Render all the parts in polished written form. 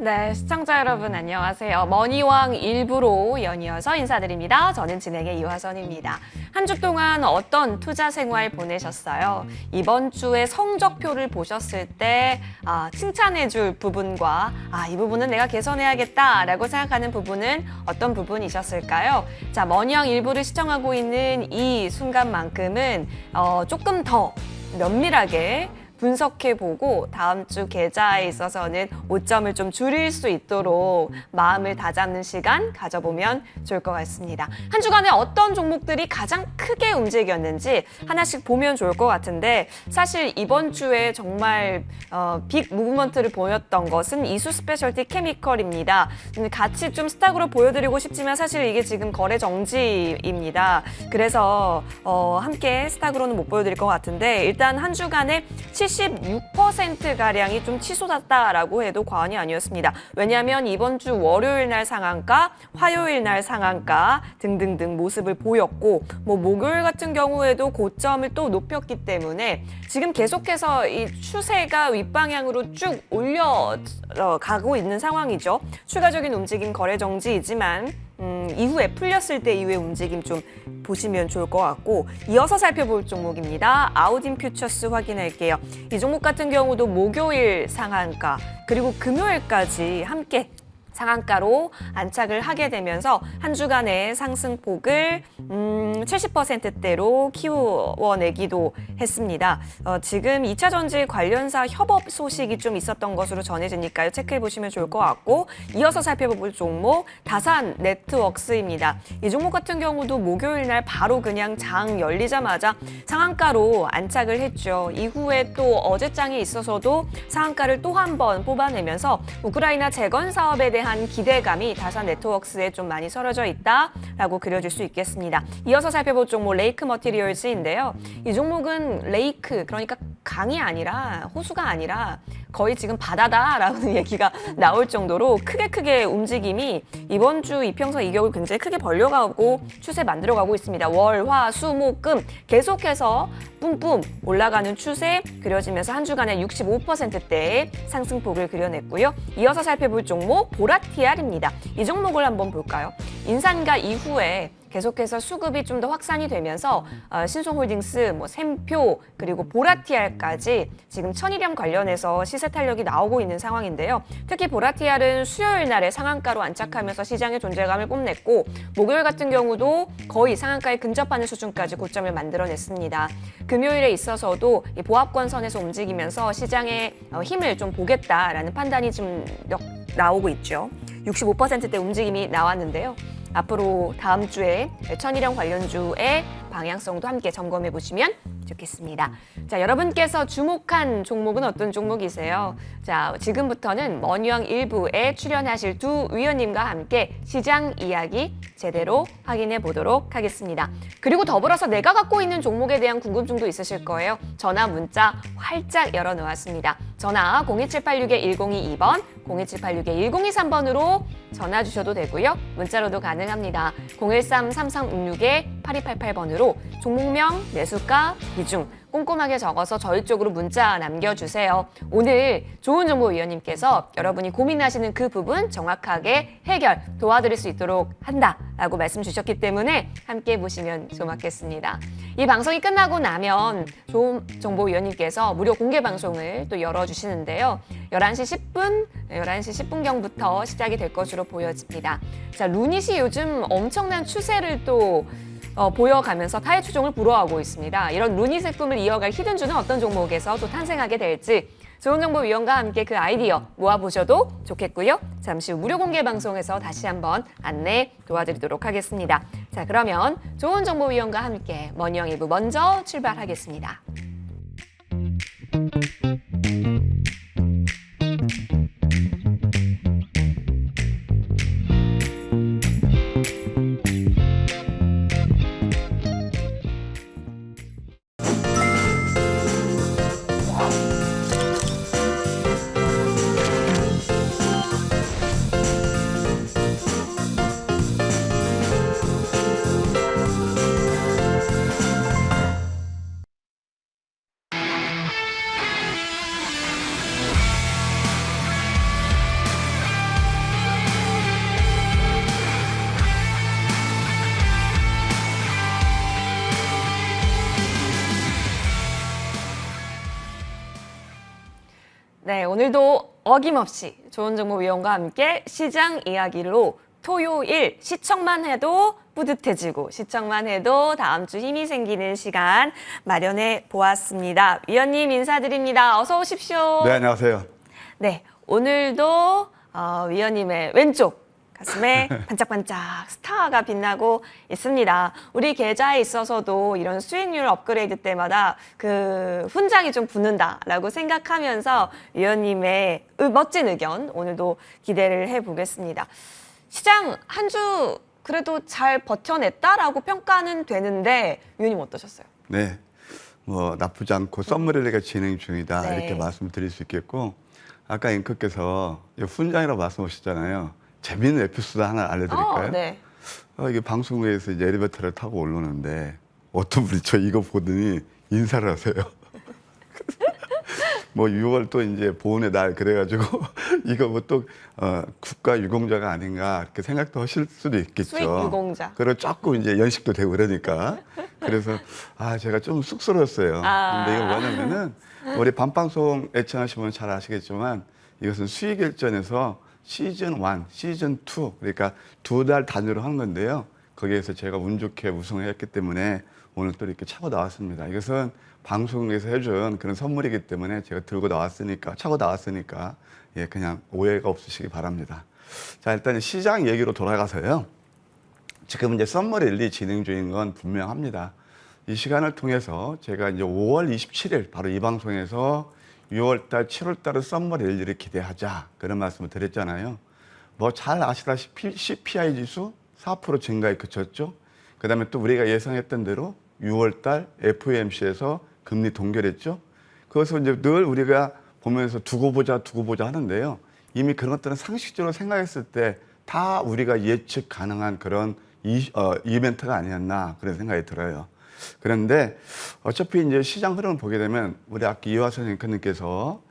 네, 시청자 여러분 안녕하세요. 머니왕 1부로 연이어서 인사드립니다. 저는 진행의 이화선입니다. 한 주 동안 어떤 투자 생활 보내셨어요? 이번 주에 성적표를 보셨을 때 칭찬해줄 부분과 이 부분은 내가 개선해야겠다라고 생각하는 부분은 어떤 부분이셨을까요? 자, 머니왕 1부를 시청하고 있는 이 순간만큼은 조금 더 면밀하게 분석해보고 다음 주 계좌에 있어서는 오점을 좀 줄일 수 있도록 마음을 다잡는 시간 가져보면 좋을 것 같습니다. 한 주간에 어떤 종목들이 가장 크게 움직였는지 하나씩 보면 좋을 것 같은데 사실 이번 주에 정말 빅 무브먼트를 보였던 것은 이수 스페셜티 케미컬입니다. 같이 좀 스탁으로 보여드리고 싶지만 사실 이게 지금 거래 정지입니다. 그래서 함께 스탁으로는 못 보여드릴 것 같은데 일단 한 주간에 76%가량이 좀 치솟았다라고 해도 과언이 아니었습니다. 왜냐하면 이번 주 월요일 날 상한가, 화요일 날 상한가 등등등 모습을 보였고 목요일 같은 경우에도 고점을 또 높였기 때문에 지금 계속해서 이 추세가 윗방향으로 쭉 올려가고 있는 상황이죠. 추가적인 움직임 거래 정지이지만 이후에 풀렸을 때 이후의 움직임 좀 보시면 좋을 것 같고 이어서 살펴볼 종목입니다. 아우딘 퓨처스 확인할게요. 이 종목 같은 경우도 목요일 상한가 그리고 금요일까지 함께 상한가로 안착을 하게 되면서 한 주간의 상승폭을 70%대로 키워내기도 했습니다. 지금 2차 전지 관련사 협업 소식이 좀 있었던 것으로 전해지니까요. 체크해 보시면 좋을 것 같고 이어서 살펴볼 종목 다산 네트워크스입니다. 이 종목 같은 경우도 목요일 날 바로 그냥 장 열리자마자 상한가로 안착을 했죠. 이후에 또 어제장에 있어서도 상한가를 또 한 번 뽑아내면서 우크라이나 재건 사업에 대한 기대감이 다산 네트워크스에 좀 많이 썰어져 있다라고 그려질 수 있겠습니다. 이어서 살펴볼 종목 레이크 머티리얼즈인데요. 이 종목은 레이크, 그러니까 강이 아니라 호수가 아니라 거의 지금 바다다라는 얘기가 나올 정도로 크게 움직임이 이번 주 이평선 이격을 굉장히 크게 벌려가고 추세 만들어가고 있습니다. 월, 화, 수, 목, 금 계속해서 뿜뿜 올라가는 추세 그려지면서 한 주간에 65%대의 상승폭을 그려냈고요. 이어서 살펴볼 종목 보라티알입니다. 이 종목을 한번 볼까요? 인산가 이후에 계속해서 수급이 좀 더 확산이 되면서 신송홀딩스, 샘표 그리고 보라티알까지 지금 천일염 관련해서 시세 탄력이 나오고 있는 상황인데요. 특히 보라티알은 수요일 날에 상한가로 안착하면서 시장의 존재감을 뽐냈고 목요일 같은 경우도 거의 상한가에 근접하는 수준까지 고점을 만들어냈습니다. 금요일에 있어서도 이 보합권 선에서 움직이면서 시장의 힘을 좀 보겠다라는 판단이 좀 나오고 있죠. 65%대 움직임이 나왔는데요. 앞으로 다음 주에 천일염 관련주의 방향성도 함께 점검해 보시면 좋겠습니다. 자, 여러분께서 주목한 종목은 어떤 종목이세요? 자, 지금부터는 머니왕 1부에 출연하실 두 위원님과 함께 시장 이야기 제대로 확인해 보도록 하겠습니다. 그리고 더불어서 내가 갖고 있는 종목에 대한 궁금증도 있으실 거예요. 전화, 문자 활짝 열어놓았습니다. 전화 02786-1022번, 02786-1023번으로 전화 주셔도 되고요. 문자로도 가능합니다. 013-3366-8288번으로 종목명, 매수가, 비중 꼼꼼하게 적어서 저희 쪽으로 문자 남겨주세요. 오늘 좋은 정보 위원님께서 여러분이 고민하시는 그 부분 정확하게 해결 도와드릴 수 있도록 한다라고 말씀 주셨기 때문에 함께 보시면 좋겠습니다. 이 방송이 끝나고 나면 좋은 정보 위원님께서 무료 공개 방송을 또 열어주시는데요. 11시 10분경부터 시작이 될 것으로 보여집니다. 자, 루닛이 요즘 엄청난 추세를 또 보여가면서 타의 추종을 불허하고 있습니다. 이런 루닛의 꿈을 이어갈 히든주는 어떤 종목에서 또 탄생하게 될지 좋은 정보 위원과 함께 그 아이디어 모아보셔도 좋겠고요. 잠시 후 무료 공개 방송에서 다시 한번 안내 도와드리도록 하겠습니다. 자, 그러면 좋은 정보 위원과 함께 머니왕 1부 먼저 출발하겠습니다. 네, 오늘도 어김없이 좋은 정보 위원과 함께 시장 이야기로 토요일 시청만 해도 뿌듯해지고 시청만 해도 다음 주 힘이 생기는 시간 마련해 보았습니다. 위원님 인사드립니다. 어서 오십시오. 네, 안녕하세요. 네, 오늘도 위원님의 왼쪽 가슴에 반짝반짝 스타가 빛나고 있습니다. 우리 계좌에 있어서도 이런 수익률 업그레이드 때마다 그 훈장이 좀 붙는다라고 생각하면서 위원님의 멋진 의견 오늘도 기대를 해보겠습니다. 시장 한 주 그래도 잘 버텨냈다라고 평가는 되는데 위원님 어떠셨어요? 네, 뭐 나쁘지 않고 썸머리가 진행 중이다 네. 이렇게 말씀드릴 수 있겠고 아까 앵커께서 훈장이라고 말씀하셨잖아요. 재미있는 에피소드 하나 알려드릴까요? 네. 이게 방송국에서 이제 엘리베이터를 타고 올라오는데 어떤 분이 저 이거 보더니 인사를 하세요. 뭐 6월 또 이제 보훈의 날 그래가지고 이거 뭐 또 국가 유공자가 아닌가 이렇게 생각도 하실 수도 있겠죠. 수익 유공자. 그리고 조금 이제 연식도 되고 그러니까 그래서 제가 좀 쑥스러웠어요. 근데 이거 뭐냐면은 우리 밤방송 애청하시면 잘 아시겠지만 이것은 수익일전에서 시즌 1, 시즌 2 그러니까 2달 단위로 하는 건데요. 거기에서 제가 운 좋게 우승을 했기 때문에 오늘 또 이렇게 차고 나왔습니다. 이것은 방송에서 해준 그런 선물이기 때문에 제가 들고 나왔으니까, 차고 나왔으니까, 예, 그냥 오해가 없으시기 바랍니다. 자, 일단 시장 얘기로 돌아가서요. 지금 이제 썸머 랠리 진행 중인 건 분명합니다. 이 시간을 통해서 제가 이제 5월 27일 바로 이 방송에서 6월달, 7월달은 썸머 랠리를 기대하자 그런 말씀을 드렸잖아요. 뭐 잘 아시다시피 CPI 지수 4% 증가에 그쳤죠. 그 다음에 또 우리가 예상했던 대로 6월달 FOMC에서 금리 동결했죠. 그것을 이제 늘 우리가 보면서 두고 보자 하는데요. 이미 그런 것들은 상식적으로 생각했을 때 다 우리가 예측 가능한 그런 이벤트가 아니었나 그런 생각이 들어요. 그런데 어차피 이제 시장 흐름을 보게 되면 우리 아까 이화선 앵커님께서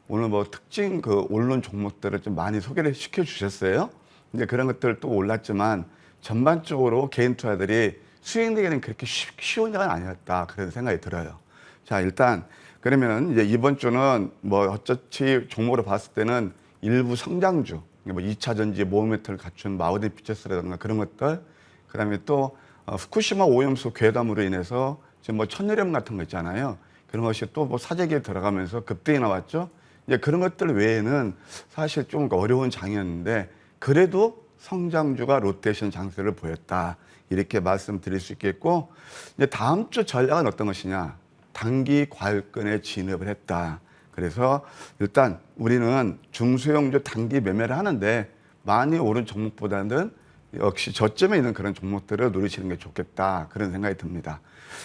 오늘 뭐 특징 그 오른 종목들을 좀 많이 소개를 시켜 주셨어요. 이제 그런 것들 또 올랐지만 전반적으로 개인 투자들이 수익 내기는 그렇게 쉬운 건 아니었다 그런 생각이 들어요. 자, 일단 그러면 이제 이번 주는 뭐 어쩌지 종목으로 봤을 때는 일부 성장주, 뭐 2차 전지 모멘텀을 갖춘 마우디 피처스라든가 그런 것들, 그다음에 또 후쿠시마 오염수 괴담으로 인해서 지금 뭐 천일염 같은 거 있잖아요. 그런 것이 또 뭐 사재기에 들어가면서 급등이 나왔죠. 이제 그런 것들 외에는 사실 좀 어려운 장이었는데 그래도 성장주가 로테이션 장세를 보였다. 이렇게 말씀드릴 수 있겠고, 이제 다음 주 전략은 어떤 것이냐. 단기 과열권에 진입을 했다. 그래서 일단 우리는 중소형주 단기 매매를 하는데 많이 오른 종목보다는 역시 저점에 있는 그런 종목들을 누리시는 게 좋겠다. 그런 생각이 듭니다.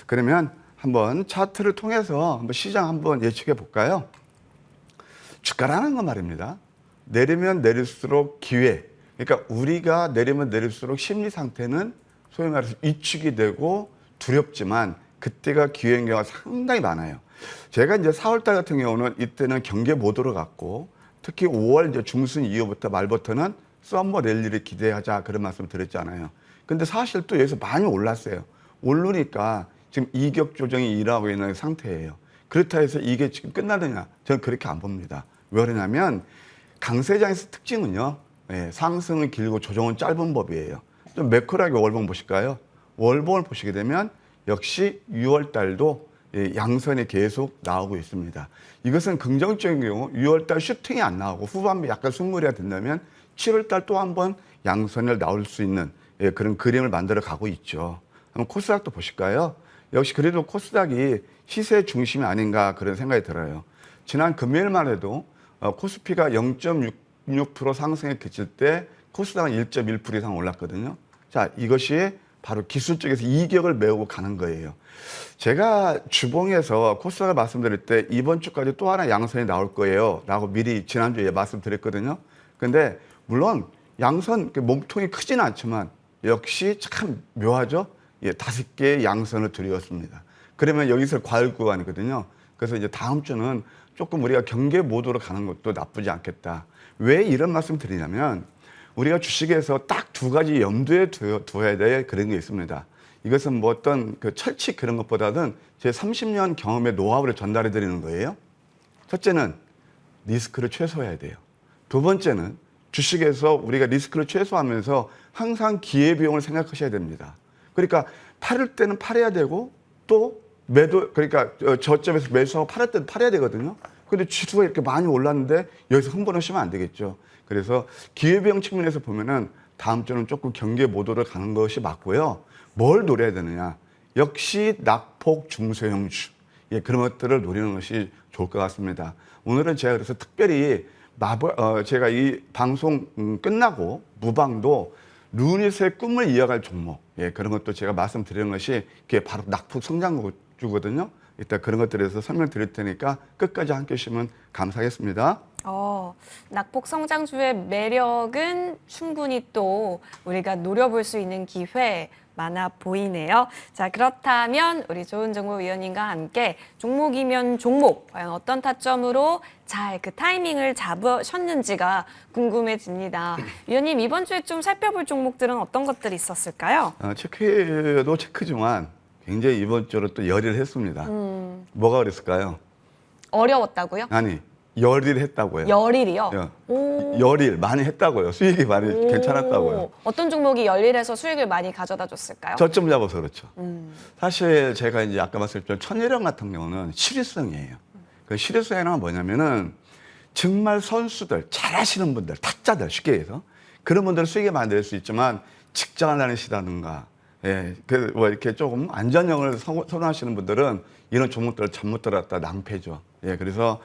그러면 한번 차트를 통해서 한번 시장 한번 예측해 볼까요? 주가라는 건 말입니다. 내리면 내릴수록 기회. 그러니까 우리가 내리면 내릴수록 심리 상태는 소위 말해서 위축이 되고 두렵지만 그때가 기회인 경우가 상당히 많아요. 제가 이제 4월달 같은 경우는 이때는 경계 모드로 갔고 특히 5월 이제 중순 이후부터 말부터는 썸머 랠리를 기대하자 그런 말씀 드렸잖아요. 근데 사실 또 여기서 많이 올랐어요. 오르니까 지금 이격 조정이 일어나고 있는 상태예요. 그렇다 해서 이게 지금 끝나느냐? 저는 그렇게 안 봅니다. 왜 그러냐면 강세장에서 특징은요. 예, 상승은 길고 조정은 짧은 법이에요. 좀 매크로하게 월봉 보실까요? 월봉을 보시게 되면 역시 6월 달도 양선이 계속 나오고 있습니다. 이것은 긍정적인 경우 6월 달 슈팅이 안 나오고 후반부에 약간 숨무리가 된다면 7월 달 또 한 번 양선을 나올 수 있는 그런 그림을 만들어 가고 있죠. 한번 코스닥도 보실까요? 역시 그래도 코스닥이 시세 중심이 아닌가 그런 생각이 들어요. 지난 금요일만 해도 코스피가 0.66% 상승에 그칠 때 코스닥은 1.1% 이상 올랐거든요. 자, 이것이 바로 기술적에서 이격을 메우고 가는 거예요. 제가 주봉에서 코스닥을 말씀드릴 때 이번 주까지 또 하나 양선이 나올 거예요 라고 미리 지난주에 말씀드렸거든요. 근데 물론 양선 몸통이 크지는 않지만 역시 참 묘하죠. 5개의 양선을 드렸습니다. 그러면 여기서 과열 구간이거든요. 그래서 이제 다음 주는 조금 우리가 경계 모드로 가는 것도 나쁘지 않겠다. 왜 이런 말씀 드리냐면 우리가 주식에서 딱 2가지 염두에 두어야 될 그런 게 있습니다. 이것은 뭐 어떤 그 철칙 그런 것보다는 제 30년 경험의 노하우를 전달해 드리는 거예요. 첫째는 리스크를 최소화해야 돼요. 두 번째는 주식에서 우리가 리스크를 최소화하면서 항상 기회비용을 생각하셔야 됩니다. 그러니까 팔을 때는 팔아야 되고 또 매도, 그러니까 저점에서 매수하고 팔을 때는 팔아야 되거든요. 근데 지수가 이렇게 많이 올랐는데 여기서 흥분하시면 안 되겠죠. 그래서 기회비용 측면에서 보면은 다음 주는 조금 경계 모드로 가는 것이 맞고요. 뭘 노려야 되느냐? 역시 낙폭 중소형주. 예, 그런 것들을 노리는 것이 좋을 것 같습니다. 오늘은 제가 그래서 특별히 제가 이 방송 끝나고 무방도 루닛의 꿈을 이어갈 종목, 예, 그런 것도 제가 말씀드리는 것이 그게 바로 낙폭 성장주거든요. 이따 그런 것들에서 설명드릴 테니까 끝까지 함께 해주시면 감사하겠습니다. 낙폭 성장주의 매력은 충분히 또 우리가 노려볼 수 있는 기회 많아 보이네요. 자, 그렇다면 우리 조은정보 위원님과 함께 종목이면 종목, 과연 어떤 타점으로 잘 그 타이밍을 잡으셨는지가 궁금해집니다. 위원님, 이번 주에 좀 살펴볼 종목들은 어떤 것들이 있었을까요? 체크도 체크지만 굉장히 이번 주로 또 열의를 했습니다. 뭐가 그랬을까요? 어려웠다고요? 아니, 열의를 했다고요. 열일이요? 열일 많이 했다고요. 수익이 많이 괜찮았다고요. 어떤 종목이 열일해서 수익을 많이 가져다 줬을까요? 저점 잡아서 그렇죠. 사실 제가 이제 아까 말씀드렸던 천일영 같은 경우는 실효성이에요. 그 실효성이란 뭐냐면은 정말 선수들, 잘하시는 분들, 타짜들 쉽게 해서 그런 분들은 수익이 많이 낼 수 있지만 직장을 다니시다든가, 예, 그 뭐 이렇게 조금 안전형을 선호하시는 분들은 이런 종목들을 잘못 들었다 낭패죠. 예, 그래서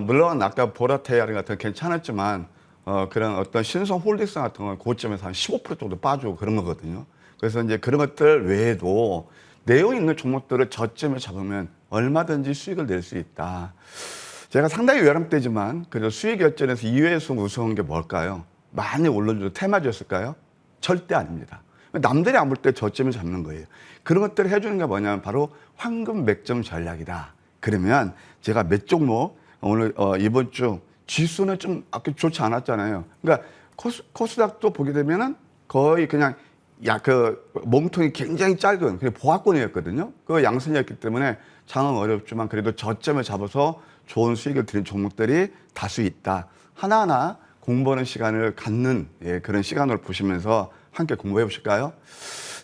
물론 아까 보라테아리 같은 건 괜찮았지만 그런 어떤 신성 홀딩스 같은 건 고점에서 한 15% 정도 빠지고 그런 거거든요. 그래서 이제 그런 것들 외에도 내용 있는 종목들을 저점에 잡으면 얼마든지 수익을 낼 수 있다. 제가 상당히 외람되지만 그래도 수익 결정에서 2회에서 우승한 게 뭘까요? 많이 올라줘도 테마주였을까요? 절대 아닙니다. 남들이 안 볼 때 저점을 잡는 거예요. 그런 것들을 해주는 게 뭐냐면 바로 황금 맥점 전략이다. 그러면 제가 몇 종목 오늘 이번 주 지수는 좀 아까 좋지 않았잖아요. 그러니까 코스닥도 보게 되면은 거의 그냥 그 몸통이 굉장히 짧은 그냥 보합권이었거든요. 그 양선이었기 때문에 장은 어렵지만 그래도 저점을 잡아서 좋은 수익을 드린 종목들이 다수 있다. 하나하나 공부하는 시간을 갖는, 예, 그런 시간을 보시면서 함께 공부해 보실까요?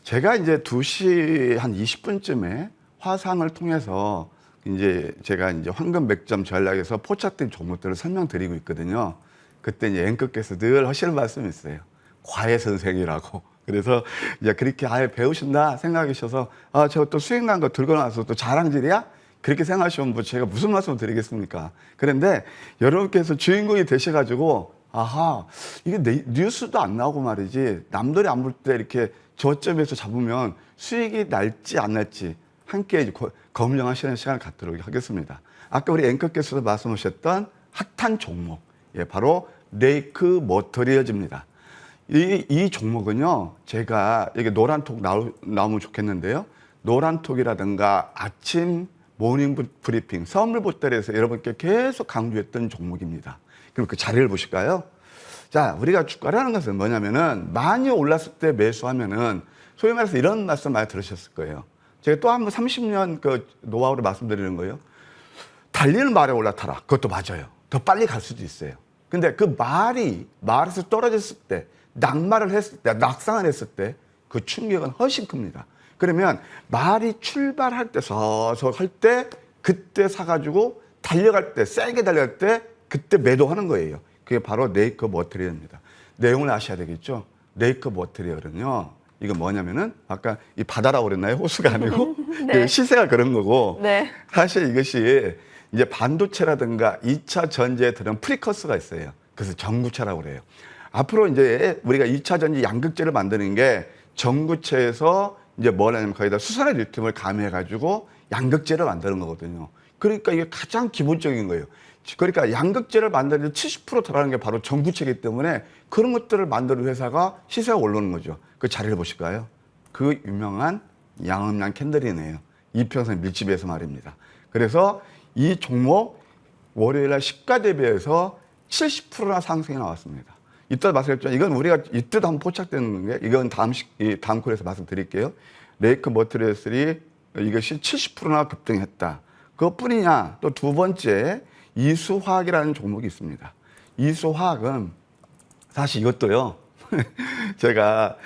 제가 이제 2시 한 20분쯤에 화상을 통해서 이제 제가 이제 황금 맥점 전략에서 포착된 종목들을 설명드리고 있거든요. 그때 이제 앵커께서 늘 하시는 말씀이 있어요. 과외 선생이라고. 그래서 이제 그렇게 아예 배우신다 생각하셔서 제가 또 수익 난 거 들고 나서 또 자랑질이야? 그렇게 생각하시면 뭐 제가 무슨 말씀을 드리겠습니까? 그런데 여러분께서 주인공이 되셔가지고 아하, 이게 뉴스도 안 나오고 말이지 남들이 안 볼 때 이렇게 저점에서 잡으면 수익이 날지 안 날지 함께 이제 검증하시는 시간을 갖도록 하겠습니다. 아까 우리 앵커께서도 말씀하셨던 핫한 종목, 예, 바로 레이크 머터리얼즈입니다. 이 종목은요, 제가 여기 노란톡 나오면 좋겠는데요. 노란톡이라든가 아침 모닝 브리핑, 선물 보따리에서 여러분께 계속 강조했던 종목입니다. 그럼 그 자리를 보실까요? 자, 우리가 주가라는 것은 뭐냐면은 많이 올랐을 때 매수하면은 소위 말해서 이런 말씀 많이 들으셨을 거예요. 제가 또 한 번 30년 그 노하우를 말씀드리는 거예요. 달리는 말에 올라타라. 그것도 맞아요. 더 빨리 갈 수도 있어요. 근데 그 말에서 떨어졌을 때, 낙마를 했을 때, 낙상을 했을 때 그 충격은 훨씬 큽니다. 그러면 말이 출발할 때 서서 할 때 그때 사가지고 달려갈 때, 세게 달려갈 때 그때 매도하는 거예요. 그게 바로 레이크 머터리얼입니다. 내용을 아셔야 되겠죠. 레이크 머터리얼은요, 이거 뭐냐면은 아까 이 바다라고 그랬나요? 호수가 아니고 네. 그 시세가 그런 거고, 네. 사실 이것이 이제 반도체라든가 2차 전지에 들은 프리커스가 있어요. 그래서 전구체라고 그래요. 앞으로 이제 우리가 2차 전지 양극재를 만드는 게 전구체에서 이제 뭐냐면 거기다 수산화 리튬을 가미해가지고 양극재를 만드는 거거든요. 그러니까 이게 가장 기본적인 거예요. 그러니까 양극재를 만드는 데 70% 들어가는 게 바로 전구체이기 때문에 그런 것들을 만드는 회사가 시세가 올라오는 거죠. 그 자리를 보실까요? 그 유명한 양음양 캔들이네요. 이평선 밀집에서 말입니다. 그래서 이 종목 월요일날 시가 대비해서 70%나 상승이 나왔습니다. 이따 말씀드렸죠. 이건 우리가 이때도 한번 포착되는 게, 이건 다음 콜에서 말씀드릴게요. 레이크 머터리얼이 이것이 70%나 급등했다. 그것뿐이냐? 또 두 번째, 이수화학이라는 종목이 있습니다. 이수화학은 사실 이것도요. 제가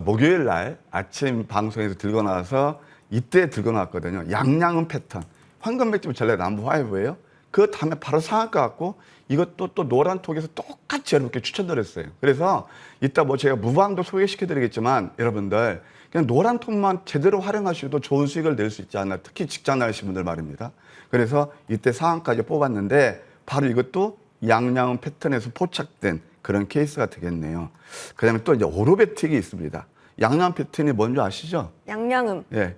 목요일 날 아침 방송에서 들고 나와서 이때 들고 나왔거든요. 양양은 패턴. 황금백집 전략 넘버 5예요. 그 다음에 바로 상한가 갖고 이것도 또 노란톡에서 똑같이 여러분께 추천드렸어요. 그래서 이따 뭐 제가 무방도 소개시켜드리겠지만 여러분들 그냥 노란톡만 제대로 활용하셔도 좋은 수익을 낼 수 있지 않나. 특히 직장 나가신 분들 말입니다. 그래서 이때 상한까지 뽑았는데 바로 이것도 양양은 패턴에서 포착된 그런 케이스가 되겠네요. 그 다음에 또 이제 오로베틱이 있습니다. 양양 패턴이 뭔지 아시죠? 양양음. 예.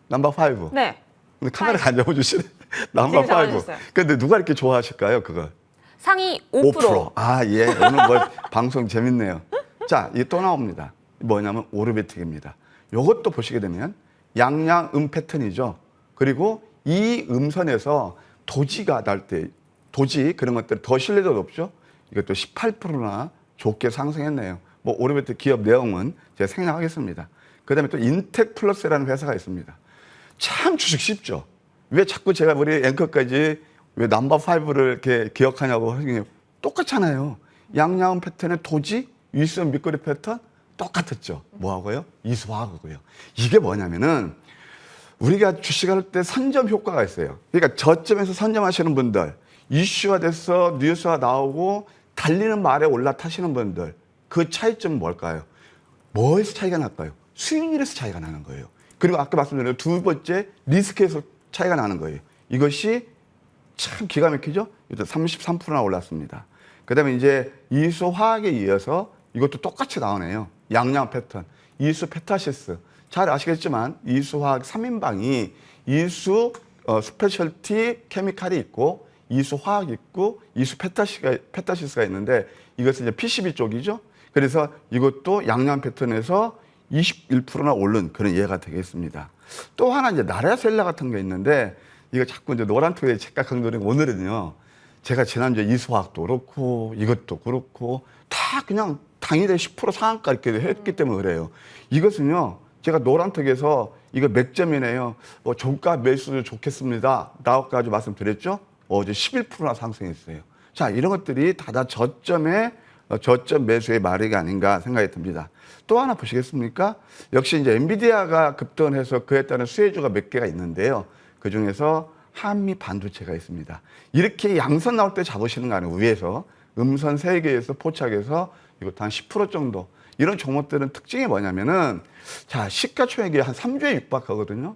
넘버 5. 네. 근데 카메라 안 잡아주시네. 넘버 5. 나와주셨어요. 근데 누가 이렇게 좋아하실까요, 그걸? 상위 5%. 아, 예. 오늘 뭐 방송 재밌네요. 자, 이게 또 나옵니다. 뭐냐면 오르베틱입니다. 요것도 보시게 되면 양양음 패턴이죠. 그리고 이 음선에서 도지가 날 때, 도지 그런 것들 더 신뢰도 높죠. 이것도 18%나 좋게 상승했네요. 뭐 오르베틱 기업 내용은 제가 생략하겠습니다. 그다음에 또 인텍플러스라는 회사가 있습니다. 참 주식 쉽죠. 왜 자꾸 제가 우리 앵커까지 왜 넘버 5를 이렇게 기억하냐고 하시면 똑같잖아요. 양양음 패턴의 도지, 위선 밑거리 패턴 똑같았죠. 뭐하고요? 이수화하고요. 이게 뭐냐면은 우리가 주식할 때 선점 효과가 있어요. 그러니까 저점에서 선점하시는 분들, 이슈가 돼서 뉴스가 나오고 달리는 말에 올라타시는 분들, 그 차이점은 뭘까요? 뭐에서 차이가 날까요? 수익률에서 차이가 나는 거예요. 그리고 아까 말씀드린 두 번째 리스크에서 차이가 나는 거예요. 이것이 참 기가 막히죠? 일단 33%나 올랐습니다. 그 다음에 이제 이수화학에 이어서 이것도 똑같이 나오네요. 양양 패턴, 이수 페타시스. 잘 아시겠지만 이수화학 3인방이 이수 스페셜티 케미칼이 있고 이수화학이 있고 이수 페타시스가 있는데 이것은 이제 PCB 쪽이죠. 그래서 이것도 양양 패턴에서 21%나 오른 그런 예가 되겠습니다. 또 하나 이제 나라셀라 같은 게 있는데 이거 자꾸 이제 노란톡에 착각한 오늘은요. 제가 지난주에 이수화학도 그렇고 이것도 그렇고 다 그냥 당일에 10% 상한가 이렇게 했기 때문에 그래요. 이것은요. 제가 노란톡에서 이거 몇 점이네요. 뭐 종가 매수도 좋겠습니다. 나와가지고 말씀드렸죠. 어제 11%나 상승했어요. 자, 이런 것들이 다 저점 매수의 말이 아닌가 생각이 듭니다. 또 하나 보시겠습니까? 역시 이제 엔비디아가 급등해서 그에 따른 수혜주가 몇 개가 있는데요. 그 중에서 한미 반도체가 있습니다. 이렇게 양선 나올 때 잡으시는 거 아니에요. 위에서 음선 3개에서 포착해서 이것도 한 10% 정도. 이런 종목들은 특징이 뭐냐면은 자, 시가총액이 한 3조에 육박하거든요.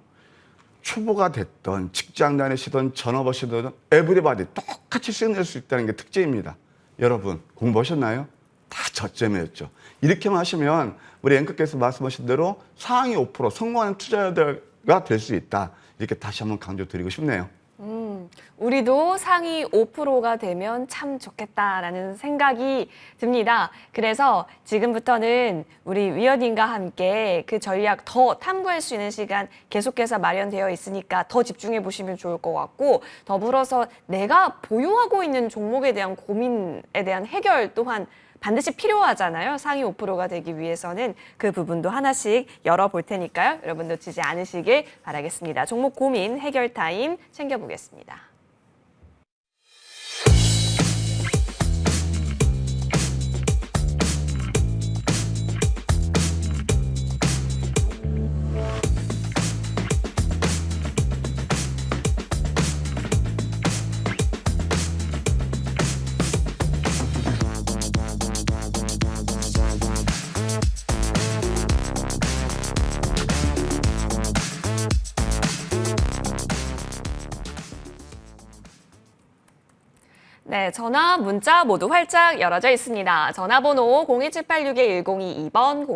초보가 됐던 직장 다니시던 전업하시던 에브리바디 똑같이 수익 낼 수 있다는 게 특징입니다. 여러분 공부하셨나요? 다 저점이었죠. 이렇게만 하시면 우리 앵커께서 말씀하신 대로 상위 5% 성공하는 투자자가 될 수 있다. 이렇게 다시 한번 강조드리고 싶네요. 우리도 상위 5%가 되면 참 좋겠다라는 생각이 듭니다. 그래서 지금부터는 우리 위원님과 함께 그 전략 더 탐구할 수 있는 시간 계속해서 마련되어 있으니까 더 집중해 보시면 좋을 것 같고 더불어서 내가 보유하고 있는 종목에 대한 고민에 대한 해결 또한 반드시 필요하잖아요. 상위 5%가 되기 위해서는 그 부분도 하나씩 열어볼 테니까요. 여러분 놓치지 않으시길 바라겠습니다. 종목 고민 해결 타임 챙겨보겠습니다. 네, 전화, 문자 모두 활짝 열어져 있습니다. 전화번호 01786-1022번,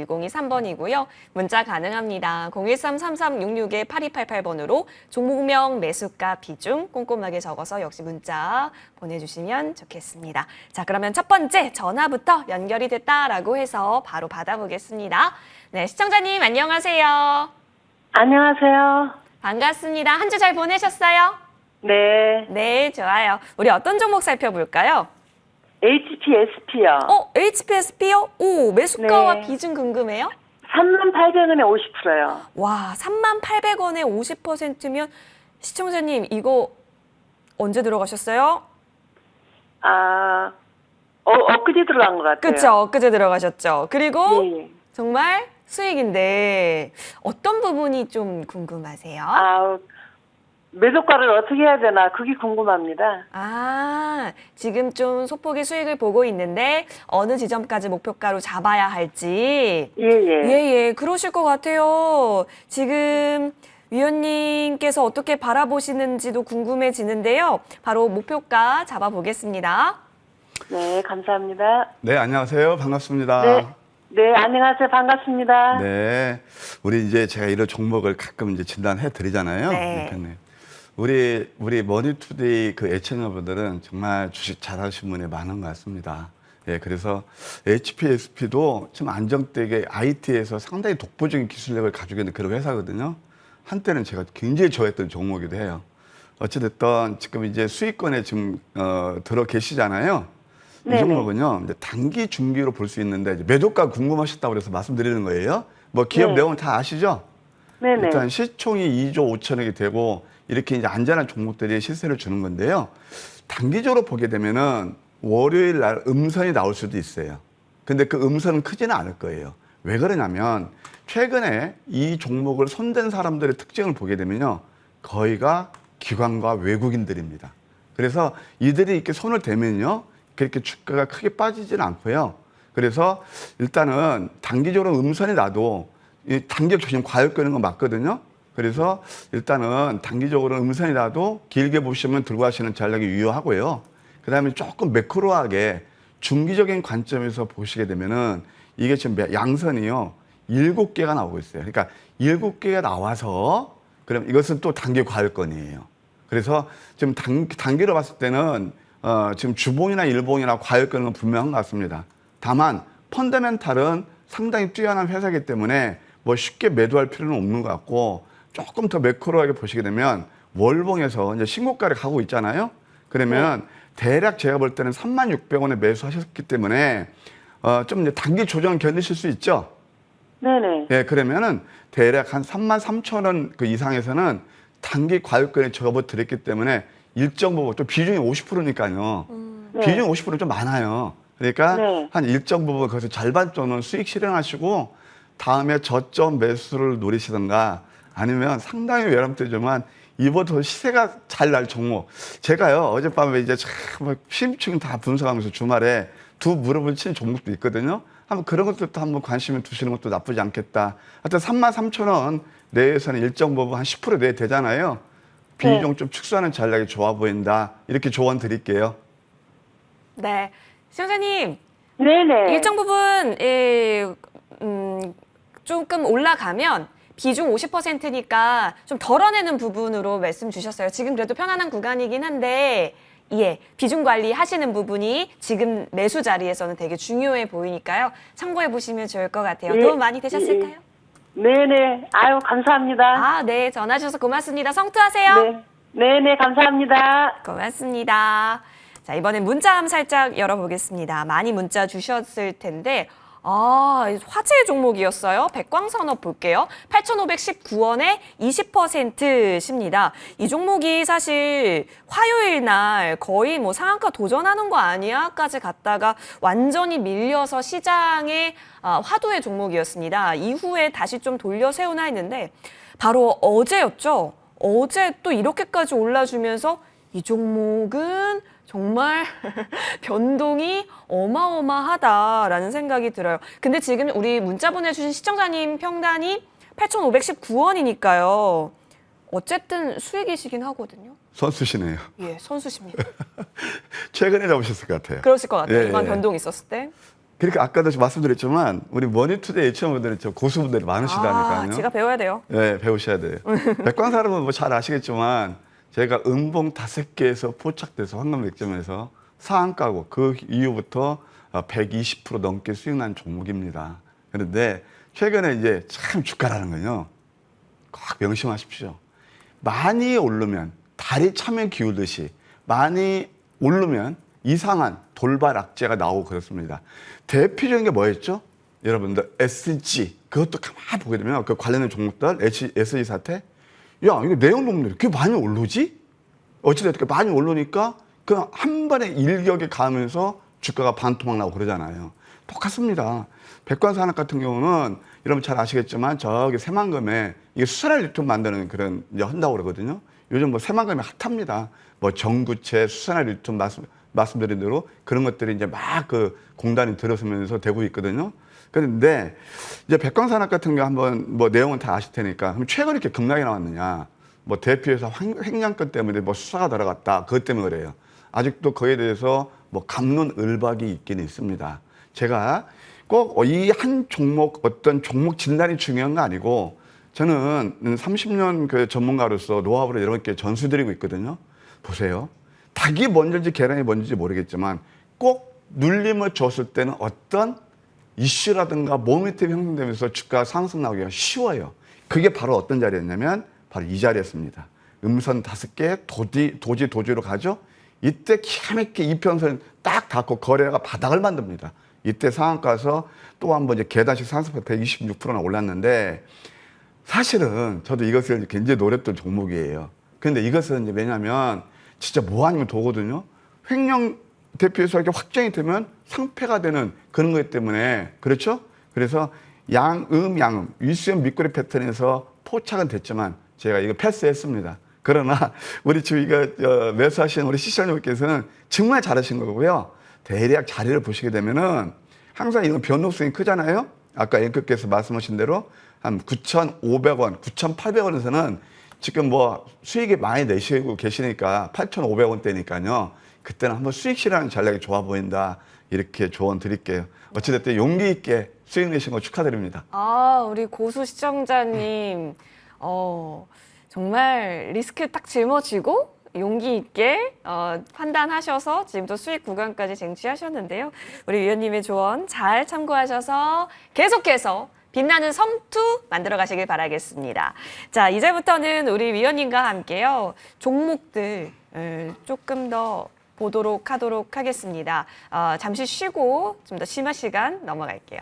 01786-1023번이고요. 문자 가능합니다. 013-3366-8288번으로 종목명, 매수가, 비중 꼼꼼하게 적어서 역시 문자 보내주시면 좋겠습니다. 자, 그러면 첫 번째 전화부터 연결이 됐다라고 해서 바로 받아보겠습니다. 네, 시청자님 안녕하세요. 안녕하세요. 반갑습니다. 한 주 잘 보내셨어요? 네. 네, 좋아요. 우리 어떤 종목 살펴볼까요? HPSP요. HPSP요? 오, 매수가와 네. 비중 궁금해요? 38,000원에 50%요. 와, 38,000원에 50%면 시청자님 이거 언제 들어가셨어요? 엊그제 들어간 것 같아요. 그쵸, 엊그제 들어가셨죠. 그리고 예, 예. 정말 수익인데 어떤 부분이 좀 궁금하세요? 매도가를 어떻게 해야 되나 그게 궁금합니다. 지금 좀 소폭의 수익을 보고 있는데 어느 지점까지 목표가로 잡아야 할지. 예, 예. 예, 그러실 것 같아요. 지금 위원님께서 어떻게 바라보시는지도 궁금해지는데요. 바로 목표가 잡아보겠습니다. 네, 감사합니다. 네, 안녕하세요. 반갑습니다. 네. 네, 안녕하세요. 반갑습니다. 네. 우리 이제 제가 이런 종목을 가끔 이제 진단해 드리잖아요. 네. 대표님. 우리 머니투데이 그 애청자분들은 정말 주식 잘하시는 분이 많은 것 같습니다. 예, 그래서 HPSP도 좀 안정되게 IT에서 상당히 독보적인 기술력을 가지고 있는 그런 회사거든요. 한때는 제가 굉장히 좋아했던 종목이기도 해요. 어찌됐든 지금 이제 수익권에 지금 들어 계시잖아요. 이 네네. 종목은요, 이제 단기, 중기로 볼 수 있는데 이제 매도가 궁금하셨다고 그래서 말씀드리는 거예요. 뭐 기업 네. 내용은 다 아시죠? 네네. 일단 시총이 2조 5천억이 되고 이렇게 이제 안전한 종목들이 시세를 주는 건데요. 단기적으로 보게 되면은 월요일 날 음선이 나올 수도 있어요. 근데 그 음선은 크지는 않을 거예요. 왜 그러냐면 최근에 이 종목을 손댄 사람들의 특징을 보게 되면요. 거의가 기관과 외국인들입니다. 그래서 이들이 이렇게 손을 대면요. 그렇게 주가가 크게 빠지지는 않고요. 그래서 일단은 단기적으로 음선이 나도 이 단기 조심 과열 끄는 건 맞거든요. 그래서 일단은 단기적으로 음선이 나도 길게 보시면 들고 가시는 전략이 유효하고요. 그 다음에 조금 매크로하게 중기적인 관점에서 보시게 되면은 이게 지금 양선이요. 7개가 나오고 있어요. 그러니까 7개가 나와서 그럼 이것은 또 단기 과열권이에요. 그래서 지금 단기로 봤을 때는 지금 주봉이나 일봉이나 과열권은 분명한 것 같습니다. 다만 펀더멘탈은 상당히 뛰어난 회사이기 때문에 뭐 쉽게 매도할 필요는 없는 것 같고 조금 더 매크로하게 보시게 되면 월봉에서 이제 신고가를 가고 있잖아요. 그러면 대략 제가 볼 때는 36,600원에 매수하셨기 때문에 좀 이제 단기 조정 견디실 수 있죠. 네네. 예, 그러면은 대략 한 33,000원 그 이상에서는 단기 과열권에 접어드렸기 때문에 일정 부분 또 비중이 50%니까요. 네. 비중이 50%는 좀 많아요. 그러니까 네. 한 일정 부분 거기서 절반 정도는 수익 실현하시고 다음에 저점 매수를 노리시던가 아니면 상당히 외람되지만 이보다 시세가 잘 날 종목. 제가요 어젯밤에 이제 참 심층 다 분석하면서 주말에 두 무릎을 친 종목도 있거든요. 한번 그런 것들도 한번 관심을 두시는 것도 나쁘지 않겠다. 하여튼 33,000원 내에서는 일정 부분 한 10% 내에 되잖아요. 비중 좀 축소하는 전략이 좋아 보인다. 이렇게 조언 드릴게요. 네. 시청자님, 네네. 일정 부분 조금 올라가면 비중 50%니까 좀 덜어내는 부분으로 말씀 주셨어요. 지금 그래도 편안한 구간이긴 한데 예, 비중 관리 하시는 부분이 지금 매수 자리에서는 되게 중요해 보이니까요. 참고해 보시면 좋을 것 같아요. 예, 도움 많이 되셨을까요? 네네. 아유, 감사합니다. 네, 전화 주셔서 고맙습니다. 성투하세요. 네. 네네, 감사합니다. 고맙습니다. 자, 이번엔 문자 한번 살짝 열어보겠습니다. 많이 문자 주셨을 텐데 화제의 종목이었어요. 백광산업 볼게요. 8,519원에 20%십니다. 이 종목이 사실 화요일 날 거의 뭐 상한가 도전하는 거 아니야?까지 갔다가 완전히 밀려서 시장의 화두의 종목이었습니다. 이후에 다시 좀 돌려 세우나 했는데 바로 어제였죠. 어제 또 이렇게까지 올라주면서 이 종목은 정말 변동이 어마어마하다라는 생각이 들어요. 근데 지금 우리 문자 보내주신 시청자님 평단이 8,519원이니까요. 어쨌든 수익이시긴 하거든요. 선수시네요. 예, 선수십니다. 최근에 잡으셨을 것 같아요. 그러실 것 같아요. 예, 이만 예. 변동이 있었을 때. 그러니까 아까도 말씀드렸지만 우리 머니투데이 애청자분들이 고수분들이 많으시다니까요. 제가 배워야 돼요. 네, 배우셔야 돼요. 백광사람은 뭐 잘 아시겠지만 제가 음봉 5개에서 포착돼서 황금 맥점에서 상한가고 그 이후부터 120% 넘게 수익난 종목입니다. 그런데 최근에 이제 참 주가라는 건요. 꼭 명심하십시오. 많이 오르면 달이 차면 기울듯이 많이 오르면 이상한 돌발 악재가 나오고 그렇습니다. 대표적인 게 뭐였죠? 여러분들 SG 그것도 가만히 보게 되면 그 관련된 종목들 SG 사태 야 이거 내용 녹는데 이렇게 많이 오르지? 어찌됐든 많이 오르니까 그 한 번에 일격에 가면서 주가가 반토막 나고 그러잖아요. 똑같습니다. 백관산업 같은 경우는 여러분 잘 아시겠지만 저기 새만금에 이게 수산화 리튬 만드는 그런 이제 한다고 그러거든요. 요즘 뭐 새만금이 핫합니다. 뭐 전구체, 수산화 리튬 말씀드린 대로 그런 것들이 이제 막 그 공단이 들어서면서 되고 있거든요. 그런데 이제 백광산업 같은 경우 한번 뭐 내용은 다 아실 테니까 그럼 최근에 이렇게 급락이 나왔느냐? 뭐 대표회사 횡령권 때문에 뭐 수사가 들어갔다. 그것 때문에 그래요. 아직도 그에 대해서 뭐 갑론을박이 있긴 있습니다. 제가 꼭 이 한 종목 어떤 종목 진단이 중요한 거 아니고 저는 30년 그 전문가로서 노하우를 여러분께 전수드리고 있거든요. 보세요. 닭이 먼저인지 계란이 먼저인지 모르겠지만 꼭 눌림을 줬을 때는 어떤 이슈라든가 모멘텀이 형성되면서 주가 상승 나오기가 쉬워요. 그게 바로 어떤 자리였냐면 바로 이 자리였습니다. 음선 5개 도지로 가죠. 이때 기가 막히게 이평선 딱 닫고 거래가 바닥을 만듭니다. 이때 상한가에서 또 한 번 이제 계단식 상승 126%나 올랐는데 사실은 저도 이것을 굉장히 노렸던 종목이에요. 그런데 이것은 이제 왜냐면 진짜 뭐 아니면 도거든요. 횡령 대표에서 이렇게 확정이 되면 상폐가 되는 그런 거기 때문에 그렇죠? 그래서 양음 위수연 밑거래 패턴에서 포착은 됐지만 제가 이거 패스했습니다. 그러나 우리 지금 이거 매수하시는 우리 시청자님께서는 정말 잘하신 거고요. 대략 자리를 보시게 되면은 항상 이건 변동성이 크잖아요. 아까 앵커께서 말씀하신 대로 한 9,500원, 9,800원에서는 지금 뭐 수익이 많이 내시고 계시니까 8,500원대니까요. 그때는 한번 수익 실현하는 전략이 좋아 보인다. 이렇게 조언 드릴게요. 어찌됐든 용기 있게 수익 내신 거 축하드립니다. 아, 우리 고수 시청자님, 정말 리스크 딱 짊어지고 용기 있게 판단하셔서 지금도 수익 구간까지 쟁취하셨는데요. 우리 위원님의 조언 잘 참고하셔서 계속해서 빛나는 성투 만들어 가시길 바라겠습니다. 자, 이제부터는 우리 위원님과 함께요. 종목들 조금 더 보도록 하도록 하겠습니다. 잠시 쉬고 좀 더 심화 시간 넘어갈게요.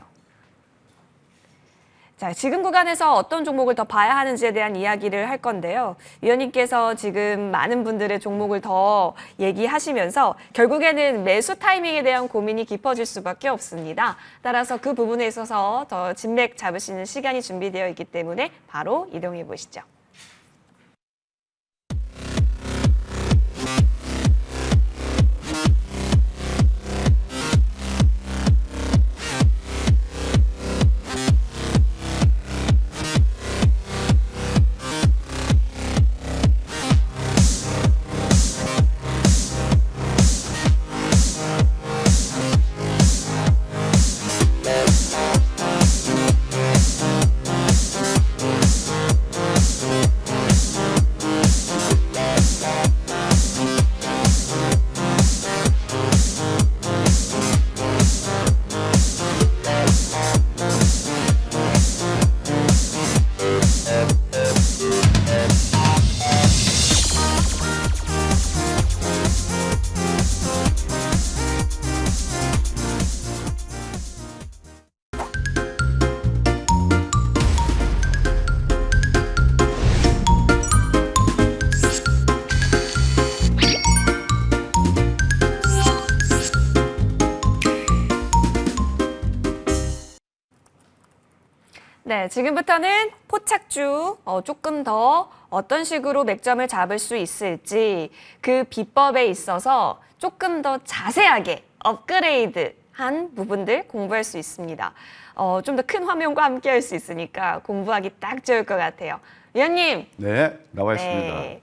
자, 지금 구간에서 어떤 종목을 더 봐야 하는지에 대한 이야기를 할 건데요. 위원님께서 지금 많은 분들의 종목을 더 얘기하시면서 결국에는 매수 타이밍에 대한 고민이 깊어질 수밖에 없습니다. 따라서 그 부분에 있어서 더 진맥 잡으시는 시간이 준비되어 있기 때문에 바로 이동해 보시죠. 네, 지금부터는 포착주 조금 더 어떤 식으로 맥점을 잡을 수 있을지 그 비법에 있어서 조금 더 자세하게 업그레이드한 부분들 공부할 수 있습니다. 좀 더 큰 화면과 함께 할 수 있으니까 공부하기 딱 좋을 것 같아요. 위원님. 네, 나와 있습니다. 네.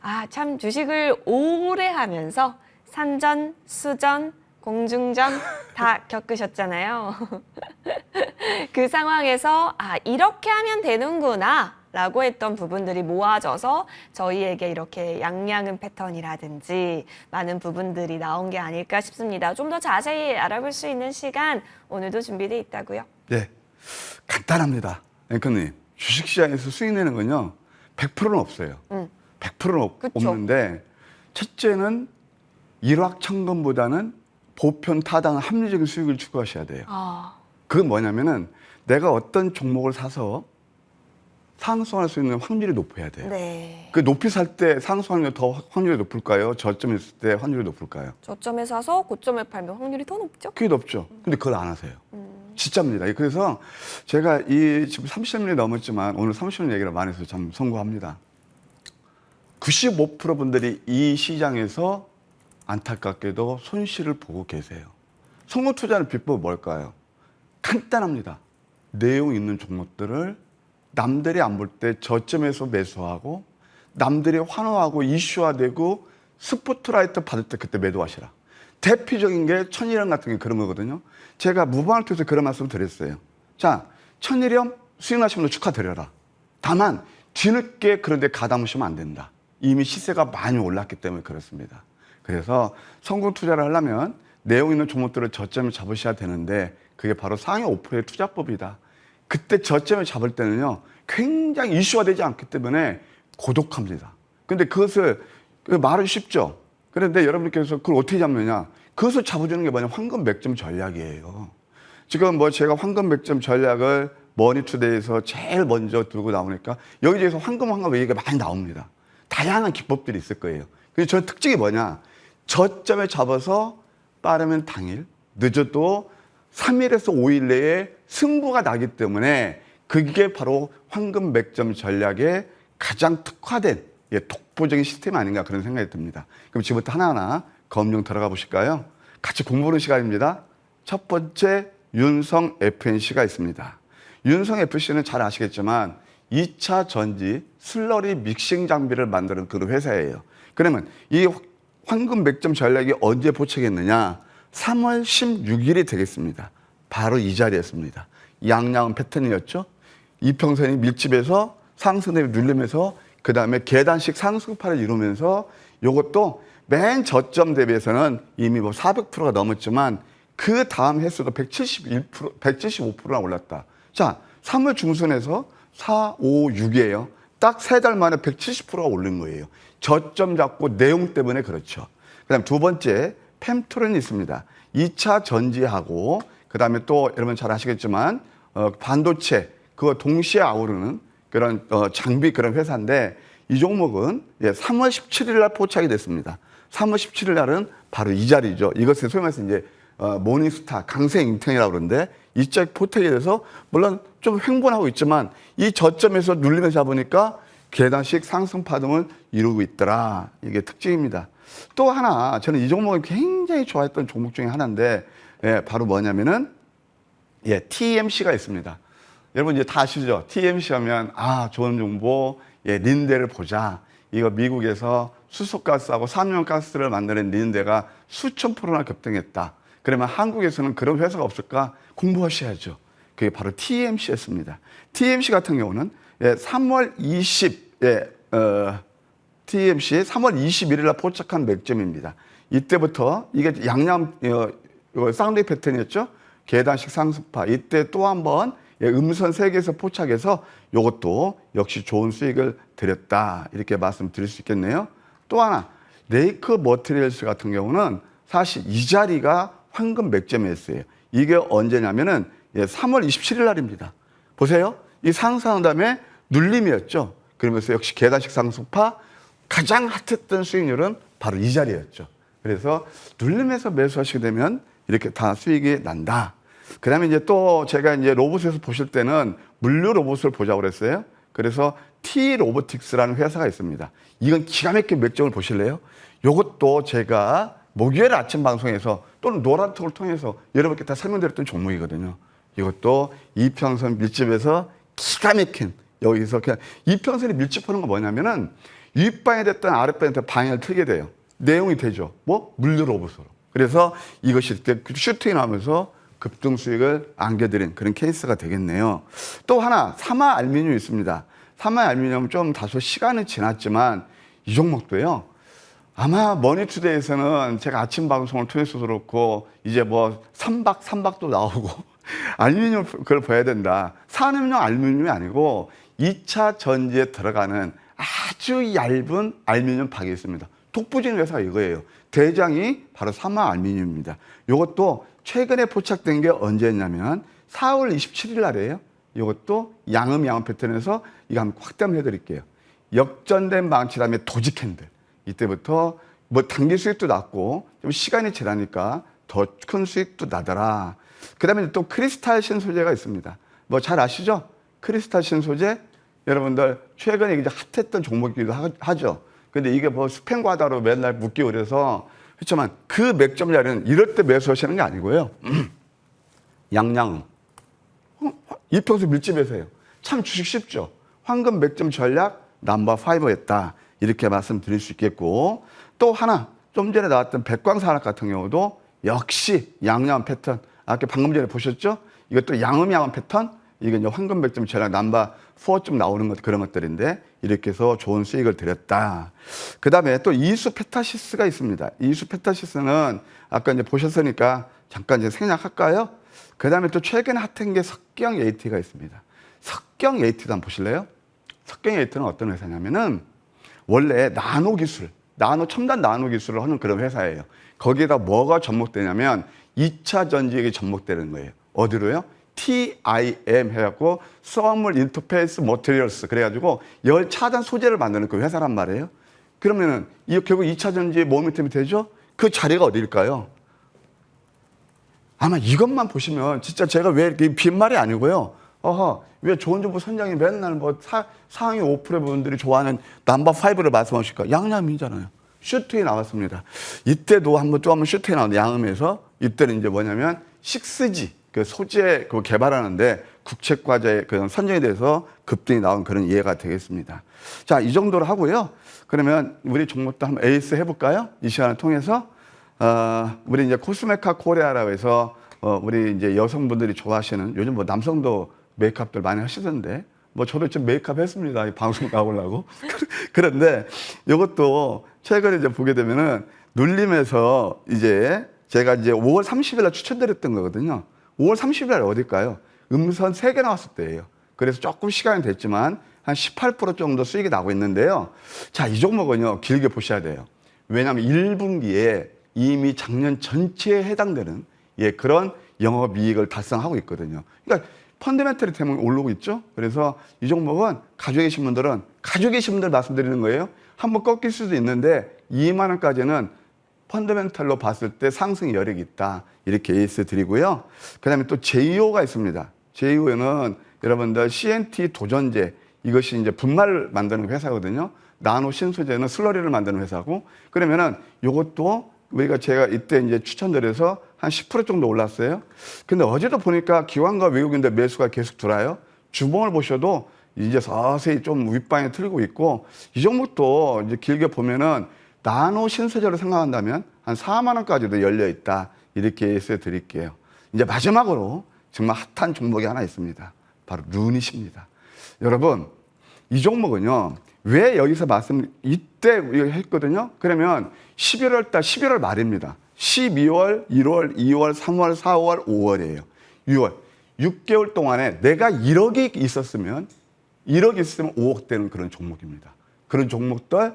아, 참 주식을 오래 하면서 산전, 수전, 공중전 다 겪으셨잖아요. 그 상황에서 이렇게 하면 되는구나 라고 했던 부분들이 모아져서 저희에게 이렇게 양양은 패턴이라든지 많은 부분들이 나온 게 아닐까 싶습니다. 좀 더 자세히 알아볼 수 있는 시간 오늘도 준비되어 있다고요? 네, 간단합니다. 앵커님, 주식시장에서 수익 내는 건요 100%는 없어요. 100%는 없는데 첫째는 일확천금보다는 보편 타당 합리적인 수익을 추구하셔야 돼요. 그건 뭐냐면은 내가 어떤 종목을 사서 상승할 수 있는 확률이 높아야 돼요. 네. 그 높이 살 때 상승하면 더 확률이 높을까요? 저점에 있을 때 확률이 높을까요? 저점에 사서 고점에 팔면 확률이 더 높죠? 그게 높죠. 근데 그걸 안 하세요. 진짜입니다. 그래서 제가 이 지금 30년이 넘었지만 오늘 30년 얘기를 많이 해서 참 송구합니다. 95% 분들이 이 시장에서 안타깝게도 손실을 보고 계세요. 성공 투자는 비법이 뭘까요? 간단합니다. 내용 있는 종목들을 남들이 안 볼 때 저점에서 매수하고 남들이 환호하고 이슈화되고 스포트라이트 받을 때 그때 매도하시라. 대표적인 게 천일염 같은 게 그런 거거든요. 제가 무방을 통해서 그런 말씀을 드렸어요. 자, 천일염 수익나신 분들 축하드려라. 다만 뒤늦게 그런데 가담으시면 안 된다. 이미 시세가 많이 올랐기 때문에 그렇습니다. 그래서 성공 투자를 하려면 내용 있는 종목들을 저점을 잡으셔야 되는데 그게 바로 상위 5%의 투자법이다. 그때 저점을 잡을 때는요, 굉장히 이슈화되지 않기 때문에 고독합니다. 근데 그것을, 말은 쉽죠. 그런데 여러분께서 그걸 어떻게 잡느냐? 그것을 잡아주는 게 뭐냐? 황금 맥점 전략이에요. 지금 뭐 제가 황금 맥점 전략을 머니투데이에서 제일 먼저 들고 나오니까 여기저기서 황금 얘기가 많이 나옵니다. 다양한 기법들이 있을 거예요. 그래서 저는 특징이 뭐냐? 저점에 잡아서 빠르면 당일, 늦어도 3일에서 5일 내에 승부가 나기 때문에 그게 바로 황금 맥점 전략의 가장 특화된 독보적인 시스템 아닌가 그런 생각이 듭니다. 그럼 지금부터 하나하나 검증 들어가 보실까요? 같이 공부하는 시간입니다. 첫 번째 윤성 FNC가 있습니다. 윤성 FNC는 잘 아시겠지만 2차 전지 슬러리 믹싱 장비를 만드는 그런 회사예요. 그러면 이 황금 맥점 전략이 언제 포착했느냐? 3월 16일이 되겠습니다. 바로 이 자리였습니다. 양양은 패턴이었죠. 이평선이 밀집해서 상승을 누르면서 그 다음에 계단식 상승파를 이루면서 이것도 맨 저점 대비해서는 이미 뭐 400%가 넘었지만 그 다음 횟수도 175%나 올랐다. 자, 3월 중순에서 4, 5, 6이에요. 딱 3달 만에 170%가 오른 거예요. 저점 잡고 내용 때문에 그렇죠. 그 다음 두 번째, 펨토론이 있습니다. 2차 전지하고 그 다음에 또 여러분 잘 아시겠지만 반도체 그거 동시에 아우르는 그런 장비 그런 회사인데 이 종목은 3월 17일 날 포착이 됐습니다. 3월 17일 날은 바로 이 자리죠. 이것을 소위 말해서 이제 모닝스타 강세 인텐이라고 그러는데 이자 포착이 돼서 물론 좀 횡보하고 있지만 이 저점에서 눌리면서 잡으니까 계단식 상승 파동을 이루고 있더라. 이게 특징입니다. 또 하나 저는 이 종목을 굉장히 좋아했던 종목 중에 하나인데 바로 뭐냐면은 TMC가 있습니다. 여러분 이제 다 아시죠? TMC 하면 좋은 정보 린데를 보자. 이거 미국에서 수소가스하고 산업가스를 만드는 린데가 수천 프로나 급등했다. 그러면 한국에서는 그런 회사가 없을까? 공부하셔야죠. 그게 바로 TMC였습니다. TMC 같은 경우는 3월 21일 날 포착한 맥점입니다. 이때부터 이게 양양 쌍둥이 패턴이었죠. 계단식 상승파. 이때 또 한 번 음선 3개에서 포착해서 이것도 역시 좋은 수익을 드렸다. 이렇게 말씀드릴 수 있겠네요. 또 하나 레이크 머티리얼스 같은 경우는 사실 이 자리가 황금 맥점이었어요. 이게 언제냐면은 3월 27일 날입니다. 보세요. 이 상승한 다음에 눌림이었죠. 그러면서 역시 계단식 상승파 가장 핫했던 수익률은 바로 이 자리였죠. 그래서 눌림에서 매수하시게 되면 이렇게 다 수익이 난다. 그 다음에 이제 또 제가 이제 로봇에서 보실 때는 물류 로봇을 보자고 그랬어요. 그래서 T 로보틱스라는 회사가 있습니다. 이건 기가 막힌 맥점을 보실래요? 이것도 제가 목요일 아침 방송에서 또는 노란톡을 통해서 여러분께 다 설명드렸던 종목이거든요. 이것도 이평선 밀집에서 기가 막힌 여기서 그냥 이평선이 밀집하는 건 뭐냐면은 윗방이 됐든 아랫방이 됐든 방향을 틀게 돼요. 내용이 되죠. 뭐? 물류 로봇으로. 그래서 이것이 이렇게 슈팅이 나오면서 급등 수익을 안겨드린 그런 케이스가 되겠네요. 또 하나, 사마 알루미늄이 있습니다. 사마 알루미늄은 좀 다소 시간은 지났지만 이 종목도요. 아마 머니투데이에서는 제가 아침 방송을 통해서도 그렇고 이제 뭐 삼박도 나오고 알루미늄 그걸 봐야 된다. 산업용 알루미늄이 아니고 2차 전지에 들어가는 아주 얇은 알루미늄 박이 있습니다. 독보적인 회사가 이거예요. 대장이 바로 사마 알루미늄입니다. 이것도 최근에 포착된 게 언제였냐면 4월 27일 날이에요. 이것도 양음 패턴에서 이거 한번 확대해 드릴게요. 역전된 망치 다음에 도지 캔들. 이때부터 뭐 단기 수익도 났고 좀 시간이 지나니까 더 큰 수익도 나더라. 그다음에 또 크리스탈 신소재가 있습니다. 뭐 잘 아시죠? 크리스탈 신소재 여러분들 최근에 이제 핫했던 종목이기도 하죠. 근데 이게 뭐 스팸 과다로 맨날 묶이고 그래서 그렇지만 그 맥점 자리는 이럴 때 매수하시는 게 아니고요. 양양음. 이평수 밀집에서요. 참 주식 쉽죠. 황금 맥점 전략 넘버 5였다. 이렇게 말씀드릴 수 있겠고 또 하나 좀 전에 나왔던 백광산업 같은 경우도 역시 양양 패턴. 아까 방금 전에 보셨죠? 이것도 양음 패턴. 이게 이제 황금 맥점 전략 넘버 4쯤 나오는 것 그런 것들인데 이렇게 해서 좋은 수익을 드렸다. 그 다음에 또 이수 페타시스가 있습니다. 이수 페타시스는 아까 이제 보셨으니까 잠깐 이제 생략할까요? 그 다음에 또 최근에 핫한 게 석경 AT가 있습니다. 석경 AT도 한번 보실래요? 석경 AT는 어떤 회사냐면은 원래 나노 기술, 첨단 나노 기술을 하는 그런 회사예요. 거기에다 뭐가 접목되냐면 2차 전지에 접목되는 거예요. 어디로요? TIM 해갖고 Thermal Interface Materials 그래가지고 열 차단 소재를 만드는 그 회사란 말이에요. 그러면은 이 결국 2차 전지의 모멘텀이 되죠? 그 자리가 어디일까요? 아마 이것만 보시면 진짜 제가 왜 이렇게 빈말이 아니고요. 왜 좋은 정보 선장이 맨날 뭐 상위 5%의 분들이 좋아하는 넘버 5를 말씀하실까? 양념이잖아요. 슈트에 나왔습니다. 이때도 또 한번 슈트에 나왔는데 양음에서 이때는 이제 뭐냐면 6G 그 소재 그 개발하는데 국책과제 그 선정에 대해서 급등이 나온 그런 이해가 되겠습니다. 자, 이 정도로 하고요. 그러면 우리 종목도 한번 에이스 해볼까요? 이 시간을 통해서 우리 이제 코스메카 코리아라고 해서 우리 이제 여성분들이 좋아하시는 요즘 뭐 남성도 메이크업들 많이 하시던데 뭐 저도 좀 메이크업 했습니다. 이 방송 나오려고. 그런데 이것도 최근에 이제 보게 되면은 눌림에서 이제 제가 이제 5월 30일 날 추천드렸던 거거든요. 5월 30일 날 어딜까요? 음선 3개 나왔을 때예요. 그래서 조금 시간이 됐지만 한 18% 정도 수익이 나고 있는데요. 자, 이 종목은요, 길게 보셔야 돼요. 왜냐하면 1분기에 이미 작년 전체에 해당되는 그런 영업이익을 달성하고 있거든요. 그러니까 펀더멘털이 때문에 오르고 있죠. 그래서 이 종목은 가지고 계신 분들 말씀드리는 거예요. 한번 꺾일 수도 있는데 2만 원까지는 펀더멘털로 봤을 때 상승 여력이 있다. 이렇게 에이스 드리고요. 그 다음에 또 제이오가 있습니다. 제이오에는 여러분들 CNT 도전제 이것이 이제 분말을 만드는 회사거든요. 나노 신소재는 슬러리를 만드는 회사고 그러면은 이것도 제가 이때 이제 추천드려서 한 10% 정도 올랐어요. 근데 어제도 보니까 기관과 외국인들 매수가 계속 들어와요. 주봉을 보셔도 이제 서서히 좀 윗방에 틀고 있고 이 종목도 이제 길게 보면은 나노 신소재로 생각한다면 한 4만 원까지도 열려 있다. 이렇게 해서 드릴게요. 이제 마지막으로 정말 핫한 종목이 하나 있습니다. 바로 루닛입니다. 여러분, 이 종목은요. 왜 여기서 이때 했거든요. 그러면 11월 말입니다. 12월, 1월, 2월, 3월, 4월, 5월이에요. 6월. 6개월 동안에 내가 1억이 있으면 5억 되는 그런 종목입니다. 그런 종목들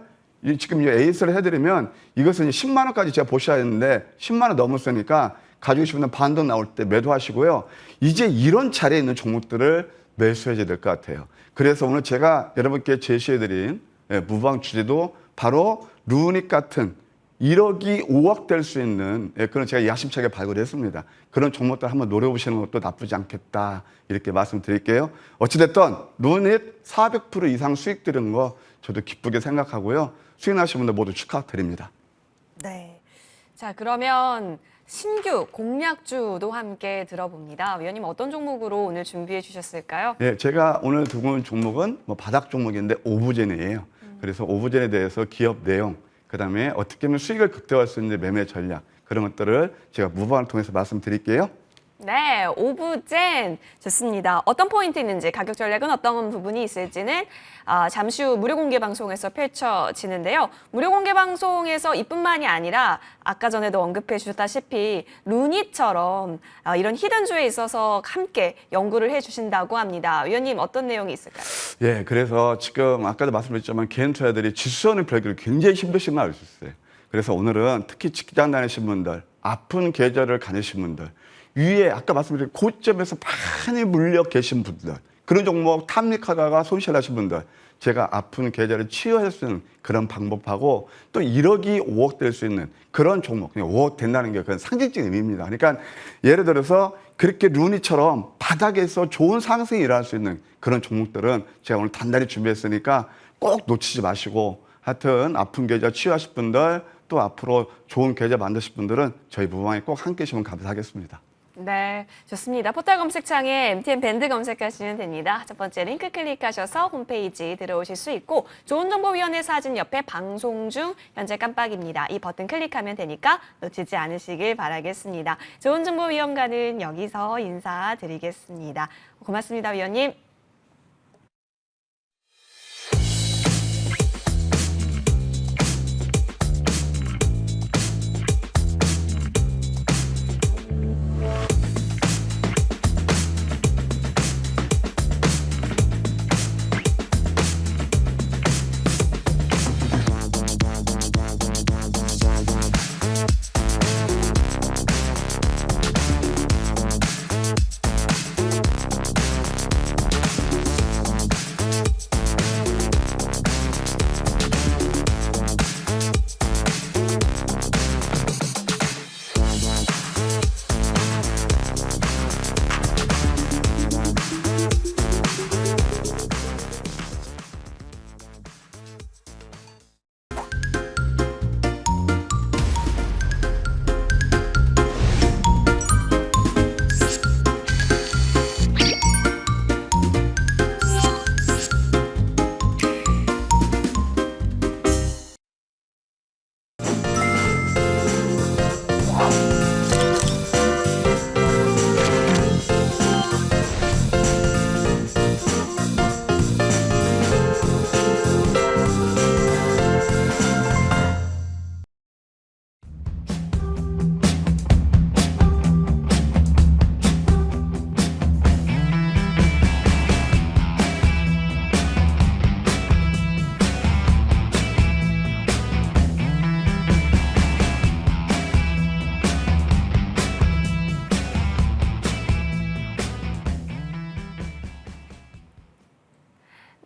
지금 에이스를 해드리면 이것은 10만 원까지 제가 보셔야 했는데 10만 원 넘었으니까 가지고 싶으면 반등 나올 때 매도하시고요. 이제 이런 자리에 있는 종목들을 매수해야 될 것 같아요. 그래서 오늘 제가 여러분께 제시해드린 무방 주제도 바로 루닛 같은 1억이 5억 될 수 있는 그런 제가 야심차게 발굴했습니다. 그런 종목들 한번 노려보시는 것도 나쁘지 않겠다. 이렇게 말씀드릴게요. 어찌됐든 루닛 400% 이상 수익 들은 거 저도 기쁘게 생각하고요. 수익 나신 분들 모두 축하드립니다. 네. 자, 그러면 신규 공략주도 함께 들어봅니다. 위원님 어떤 종목으로 오늘 준비해 주셨을까요? 네, 제가 오늘 들고 온 종목은 뭐 바닥 종목인데 오브젠이에요. 그래서 오브젠에 대해서 기업 내용, 그다음에 어떻게 하면 수익을 극대화할 수 있는 매매 전략 그런 것들을 제가 무방을 통해서 말씀드릴게요. 네, 오브젠 좋습니다. 어떤 포인트 있는지 가격 전략은 어떤 부분이 있을지는 잠시 후 무료 공개 방송에서 펼쳐지는데요. 무료 공개 방송에서 이뿐만이 아니라 아까 전에도 언급해 주셨다시피 루닛처럼 이런 히든주에 있어서 함께 연구를 해주신다고 합니다. 위원님 어떤 내용이 있을까요? 예, 그래서 지금 아까도 말씀드렸지만 개인 투자들이 지수선을 별기를 굉장히 힘드신 걸 알 수 있어요. 그래서 오늘은 특히 직장 다니신 분들, 아픈 계절을 가지신 분들, 위에 아까 말씀드린 고점에서 많이 물려 계신 분들 그런 종목 탐닉하다가 손실 나신 분들, 제가 아픈 계좌를 치유할 수 있는 그런 방법하고 또 1억이 5억 될 수 있는 그런 종목, 그냥 5억 된다는 게 그건 상징적인 의미입니다. 그러니까 예를 들어서 그렇게 루니처럼 바닥에서 좋은 상승이 일어날 수 있는 그런 종목들은 제가 오늘 단단히 준비했으니까 꼭 놓치지 마시고, 하여튼 아픈 계좌 치유하실 분들, 또 앞으로 좋은 계좌 만드실 분들은 저희 무방에 꼭 함께 해주시면 감사하겠습니다. 네, 좋습니다. 포털 검색창에 MTN 밴드 검색하시면 됩니다. 첫 번째 링크 클릭하셔서 홈페이지 들어오실 수 있고, 좋은정보위원회 사진 옆에 방송 중 현재 깜빡입니다. 이 버튼 클릭하면 되니까 놓치지 않으시길 바라겠습니다. 좋은정보위원과는 여기서 인사드리겠습니다. 고맙습니다, 위원님.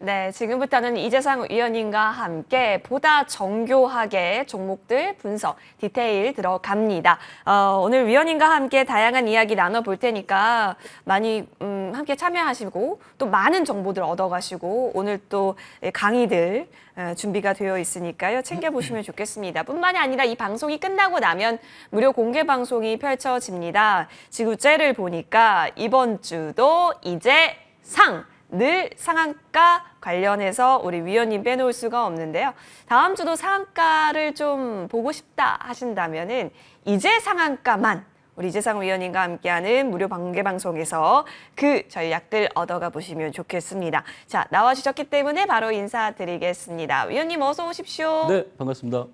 네, 지금부터는 이재상 위원님과 함께 보다 정교하게 종목들 분석, 디테일 들어갑니다. 오늘 위원님과 함께 다양한 이야기 나눠볼 테니까 많이 함께 참여하시고 또 많은 정보들 얻어가시고 오늘 또 강의들 준비가 되어 있으니까요. 챙겨보시면 좋겠습니다. 뿐만이 아니라 이 방송이 끝나고 나면 무료 공개 방송이 펼쳐집니다. 지구째를 보니까 이번 주도 이제 늘 상한가 관련해서 우리 위원님 빼놓을 수가 없는데요. 다음 주도 상한가를 좀 보고 싶다 하신다면은 이제 상한가만 우리 이재상 위원님과 함께하는 무료 공개 방송에서 그 전략들 얻어가 보시면 좋겠습니다. 자, 나와주셨기 때문에 바로 인사드리겠습니다. 위원님 어서 오십시오. 네, 반갑습니다.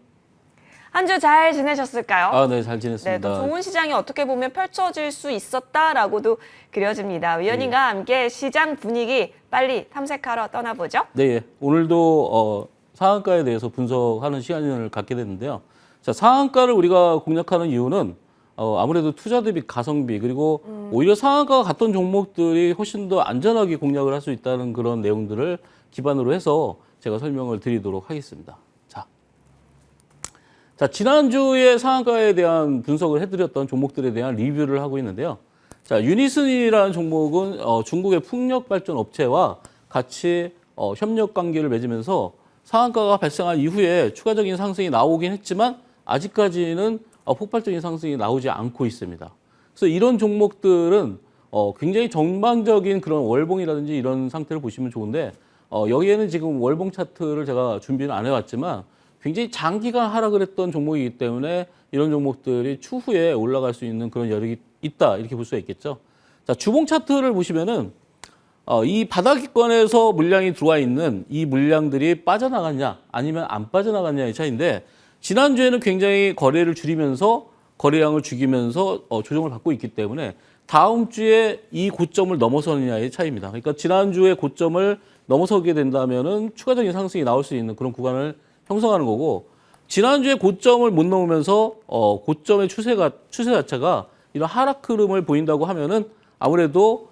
한 주 잘 지내셨을까요? 네, 잘 지냈습니다. 네, 또 좋은 시장이 어떻게 보면 펼쳐질 수 있었다라고도 그려집니다. 위원님과 함께 시장 분위기 빨리 탐색하러 떠나보죠. 네, 오늘도 상한가에 대해서 분석하는 시간을 갖게 됐는데요. 자, 상한가를 우리가 공략하는 이유는 아무래도 투자 대비 가성비 그리고 오히려 상한가가 갔던 종목들이 훨씬 더 안전하게 공략을 할 수 있다는 그런 내용들을 기반으로 해서 제가 설명을 드리도록 하겠습니다. 자, 지난주에 상한가에 대한 분석을 해드렸던 종목들에 대한 리뷰를 하고 있는데요. 자, 유니슨이라는 종목은 중국의 풍력 발전 업체와 같이 협력 관계를 맺으면서 상한가가 발생한 이후에 추가적인 상승이 나오긴 했지만 아직까지는 폭발적인 상승이 나오지 않고 있습니다. 그래서 이런 종목들은 굉장히 전반적인 그런 월봉이라든지 이런 상태를 보시면 좋은데 여기에는 지금 월봉 차트를 제가 준비는 안 해왔지만 굉장히 장기간 하락을 했던 종목이기 때문에 이런 종목들이 추후에 올라갈 수 있는 그런 여력이 있다 이렇게 볼 수가 있겠죠. 자, 주봉 차트를 보시면은 이 바닥권에서 물량이 들어와 있는 이 물량들이 빠져나갔냐 아니면 안 빠져나갔냐의 차이인데 지난주에는 굉장히 거래를 줄이면서 거래량을 죽이면서 조정을 받고 있기 때문에 다음 주에 이 고점을 넘어서느냐의 차이입니다. 그러니까 지난주에 고점을 넘어서게 된다면은 추가적인 상승이 나올 수 있는 그런 구간을 형성하는 거고 지난주에 고점을 못 넘으면서 고점의 추세 자체가 이런 하락 흐름을 보인다고 하면은 아무래도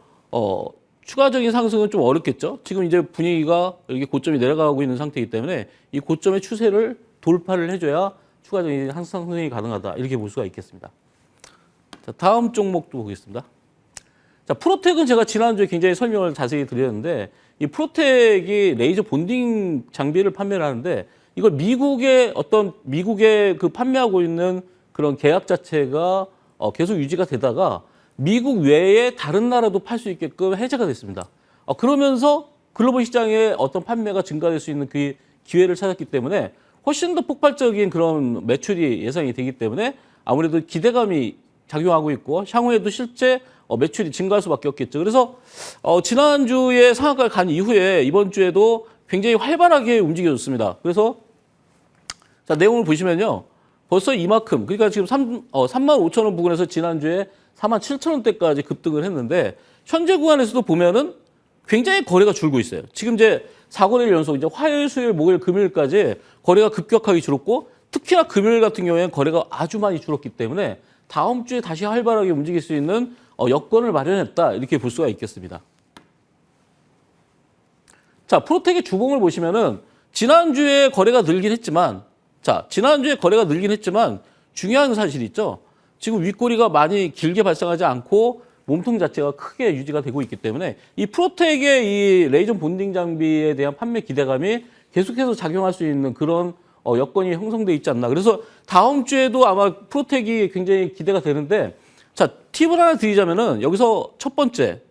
추가적인 상승은 좀 어렵겠죠. 지금 이제 분위기가 이렇게 고점이 내려가고 있는 상태이기 때문에 이 고점의 추세를 돌파를 해줘야 추가적인 상승이 가능하다. 이렇게 볼 수가 있겠습니다. 자, 다음 종목도 보겠습니다. 자, 프로텍은 제가 지난주에 굉장히 설명을 자세히 드렸는데 이 프로텍이 레이저 본딩 장비를 판매를 하는데 이걸 미국의 그 판매하고 있는 그런 계약 자체가 계속 유지가 되다가 미국 외에 다른 나라도 팔 수 있게끔 해제가 됐습니다. 그러면서 글로벌 시장에 어떤 판매가 증가될 수 있는 그 기회를 찾았기 때문에 훨씬 더 폭발적인 그런 매출이 예상이 되기 때문에 아무래도 기대감이 작용하고 있고 향후에도 실제 매출이 증가할 수밖에 없겠죠. 그래서 지난주에 상한가를 간 이후에 이번 주에도 굉장히 활발하게 움직여졌습니다. 그래서 자, 내용을 보시면요. 벌써 이만큼, 그러니까 지금 35,000원 부근에서 지난주에 47,000원대까지 급등을 했는데 현재 구간에서도 보면은 굉장히 거래가 줄고 있어요. 지금 이제 4거래일 연속, 이제 화요일, 수요일, 목요일, 금요일까지 거래가 급격하게 줄었고 특히나 금요일 같은 경우에는 거래가 아주 많이 줄었기 때문에 다음 주에 다시 활발하게 움직일 수 있는 여건을 마련했다. 이렇게 볼 수가 있겠습니다. 자, 프로텍의 주봉을 보시면은 지난주에 거래가 늘긴 했지만 중요한 사실이 있죠. 지금 윗꼬리가 많이 길게 발생하지 않고 몸통 자체가 크게 유지가 되고 있기 때문에 이 프로텍의 이 레이저 본딩 장비에 대한 판매 기대감이 계속해서 작용할 수 있는 그런 여건이 형성돼 있지 않나. 그래서 다음 주에도 아마 프로텍이 굉장히 기대가 되는데 자, 팁을 하나 드리자면은 여기서 첫 번째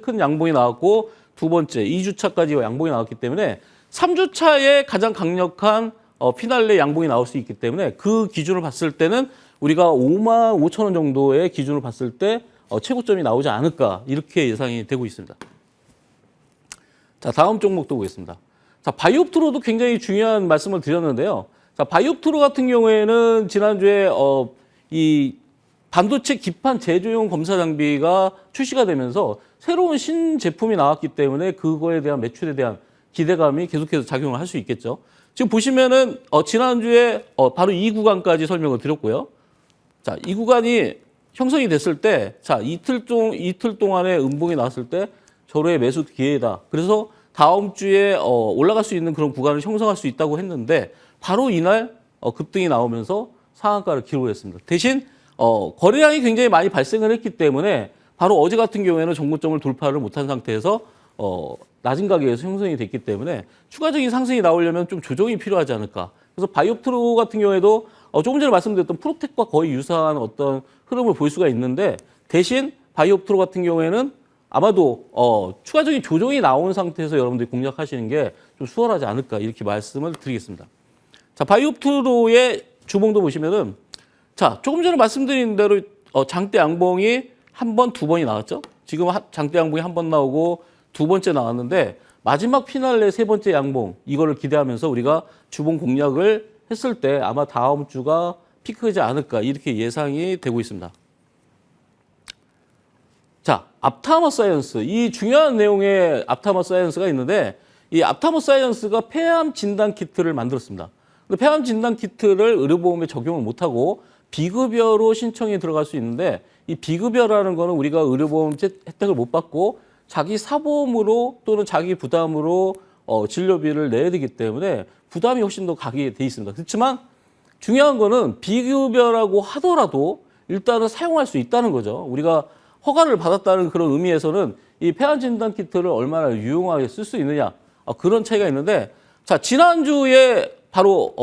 큰 양봉이 나왔고 두 번째 2주차까지 양봉이 나왔기 때문에 3주차에 가장 강력한 피날레 양봉이 나올 수 있기 때문에 그 기준을 봤을 때는 우리가 55,000원 정도의 기준을 봤을 때 최고점이 나오지 않을까 이렇게 예상이 되고 있습니다. 자, 다음 종목도 보겠습니다. 자, 바이옵트로도 굉장히 중요한 말씀을 드렸는데요. 자, 바이옵트로 같은 경우에는 지난주에 이 반도체 기판 제조용 검사 장비가 출시가 되면서 새로운 신제품이 나왔기 때문에 그거에 대한 매출에 대한 기대감이 계속해서 작용을 할 수 있겠죠. 지금 보시면은 지난주에 바로 이 구간까지 설명을 드렸고요. 자, 이 구간이 형성이 됐을 때, 자, 이틀 동안의 음봉이 나왔을 때 절호의 매수 기회다. 그래서 다음 주에 올라갈 수 있는 그런 구간을 형성할 수 있다고 했는데 바로 이날 급등이 나오면서 상한가를 기록했습니다. 대신 거래량이 굉장히 많이 발생을 했기 때문에 바로 어제 같은 경우에는 정고점을 돌파를 못한 상태에서 낮은 가격에서 형성이 됐기 때문에 추가적인 상승이 나오려면 좀 조정이 필요하지 않을까. 그래서 바이옵트로 같은 경우에도 조금 전에 말씀드렸던 프로텍과 거의 유사한 어떤 흐름을 볼 수가 있는데 대신 바이옵트로 같은 경우에는 아마도 추가적인 조정이 나온 상태에서 여러분들이 공략하시는 게 좀 수월하지 않을까 이렇게 말씀을 드리겠습니다. 자, 바이옵트로의 주봉도 보시면은 자, 조금 전에 말씀드린 대로 장대 양봉이 한 번, 두 번이 나왔죠. 지금 장대 양봉이 한 번 나오고 두 번째 나왔는데 마지막 피날레 세 번째 양봉 이거를 기대하면서 우리가 주봉 공략을 했을 때 아마 다음 주가 피크지 않을까 이렇게 예상이 되고 있습니다. 자, 앞타머 사이언스. 이 중요한 내용의 앞타머 사이언스가 있는데 이 앞타머 사이언스가 폐암 진단 키트를 만들었습니다. 근데 폐암 진단 키트를 의료보험에 적용을 못하고 비급여로 신청이 들어갈 수 있는데 이 비급여라는 거는 우리가 의료보험 혜택을 못 받고 자기 사보험으로 또는 자기 부담으로 진료비를 내야 되기 때문에 부담이 훨씬 더 가게 돼 있습니다. 그렇지만 중요한 거는 비급여라고 하더라도 일단은 사용할 수 있다는 거죠. 우리가 허가를 받았다는 그런 의미에서는 이 폐암 진단 키트를 얼마나 유용하게 쓸 수 있느냐 그런 차이가 있는데 자, 지난주에 바로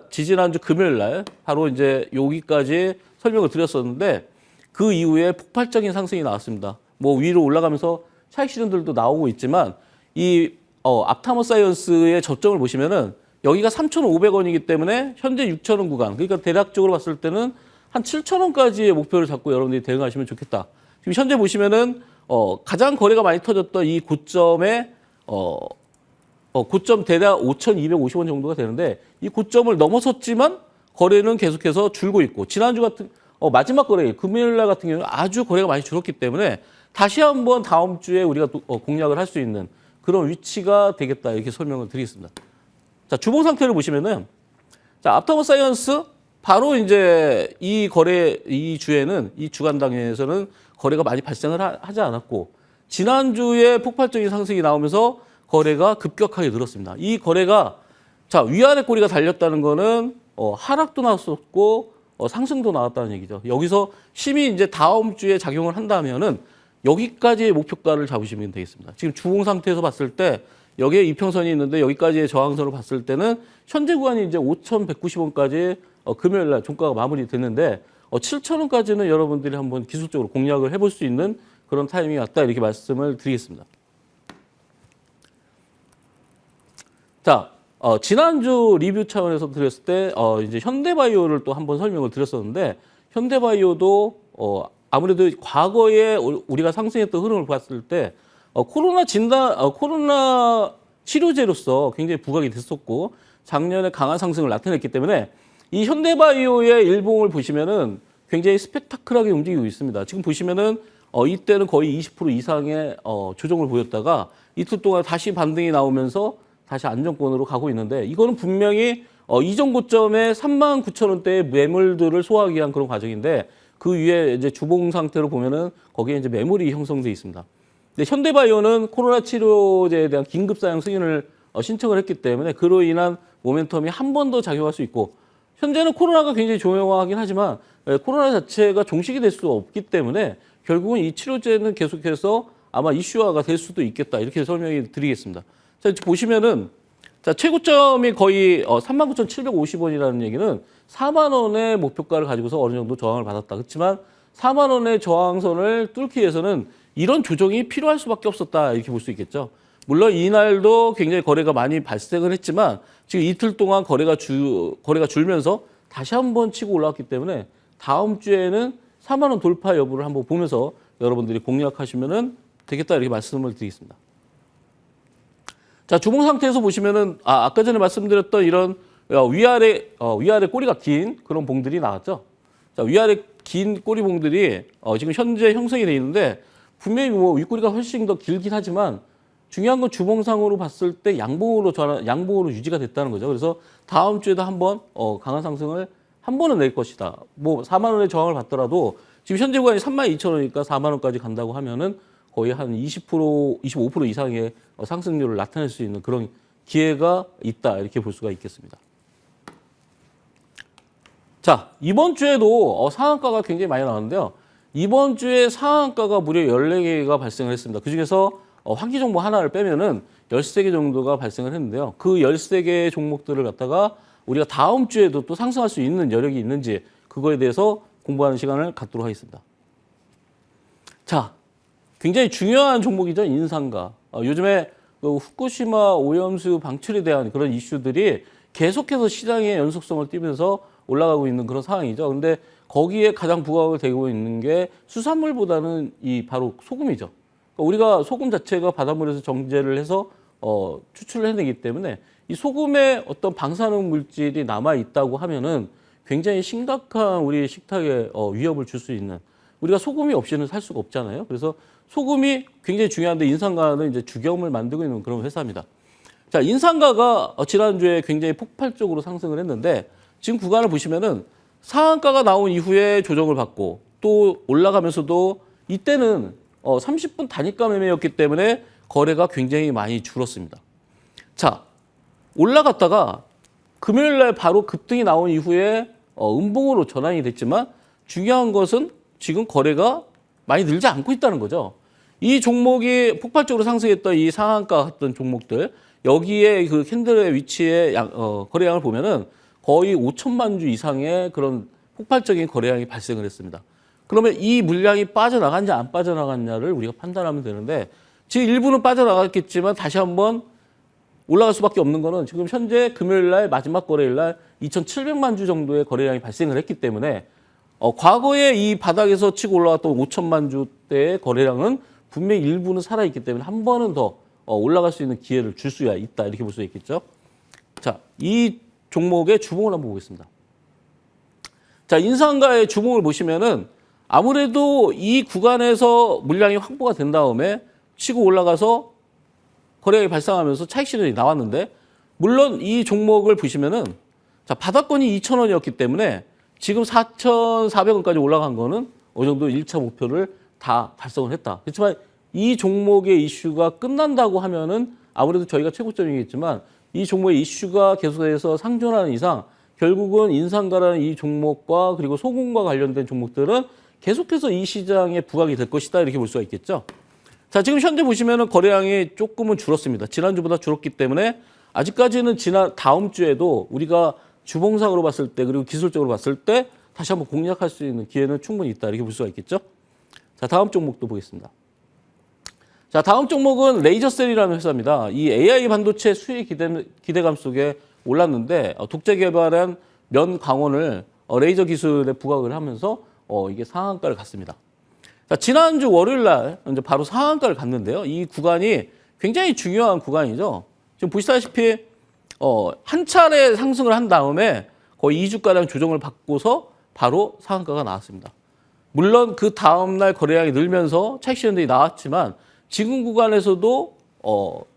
지지난주 금요일 날 바로 이제 여기까지 설명을 드렸었는데 그 이후에 폭발적인 상승이 나왔습니다. 뭐 위로 올라가면서 차익 실현들도 나오고 있지만 이 앞타머 사이언스의 저점을 보시면은 여기가 3,500원이기 때문에 현재 6,000원 구간 그러니까 대략적으로 봤을 때는 한 7,000원까지의 목표를 잡고 여러분들이 대응하시면 좋겠다. 지금 현재 보시면은 가장 거래가 많이 터졌던 이 고점에 고점 대략 5,250원 정도가 되는데 이 고점을 넘어섰지만 거래는 계속해서 줄고 있고 지난주 같은 마지막 거래일 금요일 날 같은 경우는 아주 거래가 많이 줄었기 때문에 다시 한번 다음 주에 우리가 공략을 할 수 있는 그런 위치가 되겠다 이렇게 설명을 드리겠습니다. 자, 주봉 상태를 보시면은 자, 앞타머 사이언스 바로 이제 이 주에는 이 주간당에서는 거래가 많이 발생을 하지 않았고 지난주에 폭발적인 상승이 나오면서 거래가 급격하게 늘었습니다. 이 거래가 자 위아래 꼬리가 달렸다는 거는 하락도 나왔었고 상승도 나왔다는 얘기죠. 여기서 심히 이제 다음 주에 작용을 한다면은 여기까지의 목표가를 잡으시면 되겠습니다. 지금 주봉 상태에서 봤을 때 여기에 이평선이 있는데 여기까지의 저항선을 봤을 때는 현재 구간이 이제 5,190원까지 금요일 날 종가가 마무리됐는데 7,000원까지는 여러분들이 한번 기술적으로 공략을 해볼 수 있는 그런 타이밍이 왔다 이렇게 말씀을 드리겠습니다. 자, 지난주 리뷰 차원에서 드렸을 때 이제 현대바이오를 또 한번 설명을 드렸었는데 현대바이오도 아무래도 과거에 우리가 상승했던 흐름을 봤을 때 코로나 치료제로서 굉장히 부각이 됐었고 작년에 강한 상승을 나타냈기 때문에 이 현대바이오의 일봉을 보시면은 굉장히 스펙타클하게 움직이고 있습니다. 지금 보시면은 이때는 거의 20% 이상의 조정을 보였다가 이틀 동안 다시 반등이 나오면서 다시 안정권으로 가고 있는데 이거는 분명히 이전 고점에 39,000원대의 매물들을 소화하기 위한 그런 과정인데 그 위에 이제 주봉 상태로 보면은 거기에 이제 매물이 형성돼 있습니다. 근데 현대바이오는 코로나 치료제에 대한 긴급 사용 승인을 신청을 했기 때문에 그로 인한 모멘텀이 한 번 더 작용할 수 있고 현재는 코로나가 굉장히 조용하긴 하지만 코로나 자체가 종식이 될 수 없기 때문에 결국은 이 치료제는 계속해서 아마 이슈화가 될 수도 있겠다 이렇게 설명을 드리겠습니다. 자, 보시면은 자, 최고점이 거의 39,750원이라는 얘기는 4만 원의 목표가를 가지고서 어느 정도 저항을 받았다. 그렇지만 4만 원의 저항선을 뚫기 위해서는 이런 조정이 필요할 수밖에 없었다 이렇게 볼 수 있겠죠. 물론 이날도 굉장히 거래가 많이 발생을 했지만 지금 이틀 동안 거래가 줄면서 다시 한번 치고 올라왔기 때문에 다음 주에는 4만 원 돌파 여부를 한번 보면서 여러분들이 공략하시면 되겠다 이렇게 말씀을 드리겠습니다. 자, 주봉 상태에서 보시면은 아까 전에 말씀드렸던 이런 위아래 꼬리가 긴 그런 봉들이 나왔죠. 자, 위아래 긴 꼬리봉들이 지금 현재 형성이 되어 있는데 분명히 뭐 윗꼬리가 훨씬 더 길긴 하지만 중요한 건 주봉상으로 봤을 때 양봉으로 유지가 됐다는 거죠. 그래서 다음 주에도 한번 강한 상승을 한 번은 낼 것이다. 뭐 4만 원의 저항을 받더라도 지금 현재 구간이 32,000원이니까 4만 원까지 간다고 하면은 거의 한 20%, 25% 이상의 상승률을 나타낼 수 있는 그런 기회가 있다 이렇게 볼 수가 있겠습니다. 자, 이번 주에도 상한가가 굉장히 많이 나왔는데요. 이번 주에 상한가가 무려 14개가 발생을 했습니다. 그중에서 환기 종목 하나를 빼면은 13개 정도가 발생을 했는데요. 그 13개의 종목들을 갖다가 우리가 다음 주에도 또 상승할 수 있는 여력이 있는지 그거에 대해서 공부하는 시간을 갖도록 하겠습니다. 자, 굉장히 중요한 종목이죠. 인상가. 요즘에 후쿠시마 오염수 방출에 대한 그런 이슈들이 계속해서 시장의 연속성을 띠면서 올라가고 있는 그런 상황이죠. 근데 거기에 가장 부각을 되고 있는 게 수산물보다는 바로 소금이죠. 그러니까 우리가 소금 자체가 바닷물에서 정제를 해서 추출을 해내기 때문에 이 소금에 어떤 방사능 물질이 남아 있다고 하면은 굉장히 심각한 우리 식탁에 위협을 줄 수 있는 우리가 소금이 없이는 살 수가 없잖아요. 그래서 소금이 굉장히 중요한데 인상가는 이제 주겸을 만들고 있는 그런 회사입니다. 자, 인상가가 지난주에 굉장히 폭발적으로 상승을 했는데 지금 구간을 보시면은 상한가가 나온 이후에 조정을 받고 또 올라가면서도 이때는 30분 단위가 매매였기 때문에 거래가 굉장히 많이 줄었습니다. 자, 올라갔다가 금요일 날 바로 급등이 나온 이후에 음봉으로 전환이 됐지만 중요한 것은 지금 거래가 많이 늘지 않고 있다는 거죠. 이 종목이 폭발적으로 상승했던 이 상한가 같은 종목들 여기에 그 캔들의 위치에 거래량을 보면은 거의 5천만 주 이상의 그런 폭발적인 거래량이 발생을 했습니다. 그러면 이 물량이 빠져나갔냐 안 빠져나갔냐를 우리가 판단하면 되는데 지금 일부는 빠져나갔겠지만 다시 한번 올라갈 수밖에 없는 거는 지금 현재 금요일 날 마지막 거래일 날 2,700만 주 정도의 거래량이 발생을 했기 때문에 과거에 이 바닥에서 치고 올라왔던 5천만 주대의 거래량은 분명히 일부는 살아있기 때문에 한 번은 더 올라갈 수 있는 기회를 줄 수야 있다 이렇게 볼 수 있겠죠. 자, 이 종목의 주봉을 한번 보겠습니다. 자, 인상가의 주봉을 보시면은 아무래도 이 구간에서 물량이 확보가 된 다음에 치고 올라가서 거래량이 발생하면서 차익 실현이 나왔는데 물론 이 종목을 보시면은 자, 바닥권이 2,000원이었기 때문에 지금 4,400원까지 올라간 거는 어느 정도 1차 목표를 다 달성을 했다. 그렇지만 이 종목의 이슈가 끝난다고 하면은 아무래도 저희가 최고점이겠지만 이 종목의 이슈가 계속해서 상존하는 이상 결국은 인상가라는 이 종목과 그리고 소금과 관련된 종목들은 계속해서 이 시장에 부각이 될 것이다 이렇게 볼 수가 있겠죠. 자, 지금 현재 보시면은 거래량이 조금은 줄었습니다. 지난주보다 줄었기 때문에 아직까지는 다음 주에도 우리가 주봉상으로 봤을 때 그리고 기술적으로 봤을 때 다시 한번 공략할 수 있는 기회는 충분히 있다 이렇게 볼 수가 있겠죠. 자, 다음 종목도 보겠습니다. 자, 다음 종목은 레이저셀이라는 회사입니다. 이 AI 반도체 수혜 기대감 속에 올랐는데 독자 개발한 면 강원을 레이저 기술에 부각을 하면서 이게 상한가를 갔습니다. 자, 지난주 월요일 날 이제 바로 상한가를 갔는데요. 이 구간이 굉장히 중요한 구간이죠. 지금 보시다시피 한 차례 상승을 한 다음에 거의 2주가량 조정을 받고서 바로 상한가가 나왔습니다. 물론 그 다음날 거래량이 늘면서 차익 실현들이 나왔지만 지금 구간에서도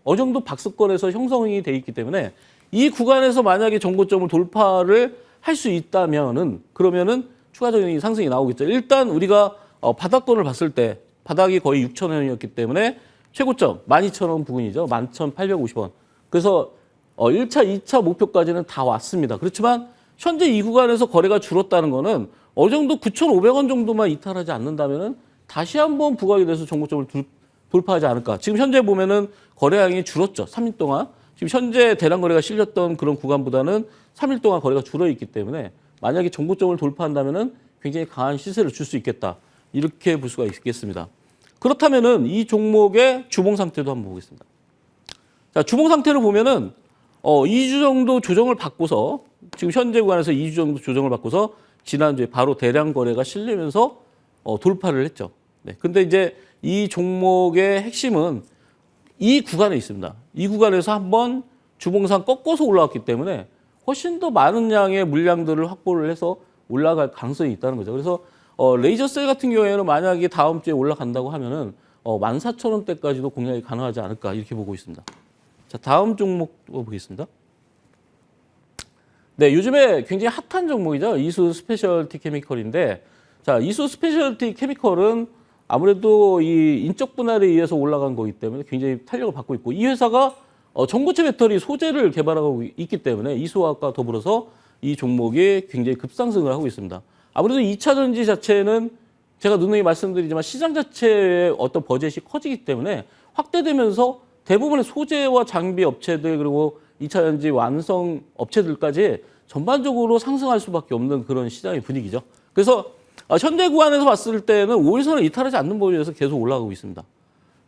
어느 정도 박스권에서 형성이 돼 있기 때문에 이 구간에서 만약에 정고점을 돌파를 할 수 있다면은 그러면은 추가적인 상승이 나오겠죠. 일단 우리가 바닥권을 봤을 때 바닥이 거의 6,000원이었기 때문에 최고점 12,000원 부근이죠. 11,850원. 그래서 1차, 2차 목표까지는 다 왔습니다. 그렇지만 현재 이 구간에서 거래가 줄었다는 거는 어느 정도 9,500원 정도만 이탈하지 않는다면은 다시 한번 부각이 돼서 정고점을 돌파하지 않을까. 지금 현재 보면은 거래량이 줄었죠. 3일 동안. 지금 현재 대량 거래가 실렸던 그런 구간보다는 3일 동안 거래가 줄어 있기 때문에 만약에 정고점을 돌파한다면은 굉장히 강한 시세를 줄 수 있겠다. 이렇게 볼 수가 있겠습니다. 그렇다면은 이 종목의 주봉 상태도 한번 보겠습니다. 자, 주봉 상태를 보면은 2주 정도 조정을 받고서 지금 현재 구간에서 2주 정도 조정을 받고서 지난주에 바로 대량 거래가 실리면서 돌파를 했죠. 네. 근데 이제 이 종목의 핵심은 이 구간에 있습니다. 이 구간에서 한번 주봉상 꺾어서 올라왔기 때문에 훨씬 더 많은 양의 물량들을 확보를 해서 올라갈 가능성이 있다는 거죠. 그래서 레이저셀 같은 경우에는 만약에 다음 주에 올라간다고 하면은 14,000원대까지도 공략이 가능하지 않을까 이렇게 보고 있습니다. 자, 다음 종목도 보겠습니다. 네, 요즘에 굉장히 핫한 종목이죠. 이수 스페셜티 케미컬인데, 자, 이수 스페셜티 케미컬은 아무래도 이 인적 분할에 의해서 올라간 거기 때문에 굉장히 탄력을 받고 있고, 이 회사가 전고체 배터리 소재를 개발하고 있기 때문에 이수화학과 더불어서 이 종목이 굉장히 급상승을 하고 있습니다. 아무래도 2차 전지 자체는 제가 누누이 말씀드리지만 시장 자체의 어떤 버젯이 커지기 때문에 확대되면서 대부분의 소재와 장비 업체들 그리고 2차 전지 완성 업체들까지 전반적으로 상승할 수밖에 없는 그런 시장의 분위기죠. 그래서 현재 구간에서 봤을 때는 5일선을 이탈하지 않는 범위에서 계속 올라가고 있습니다.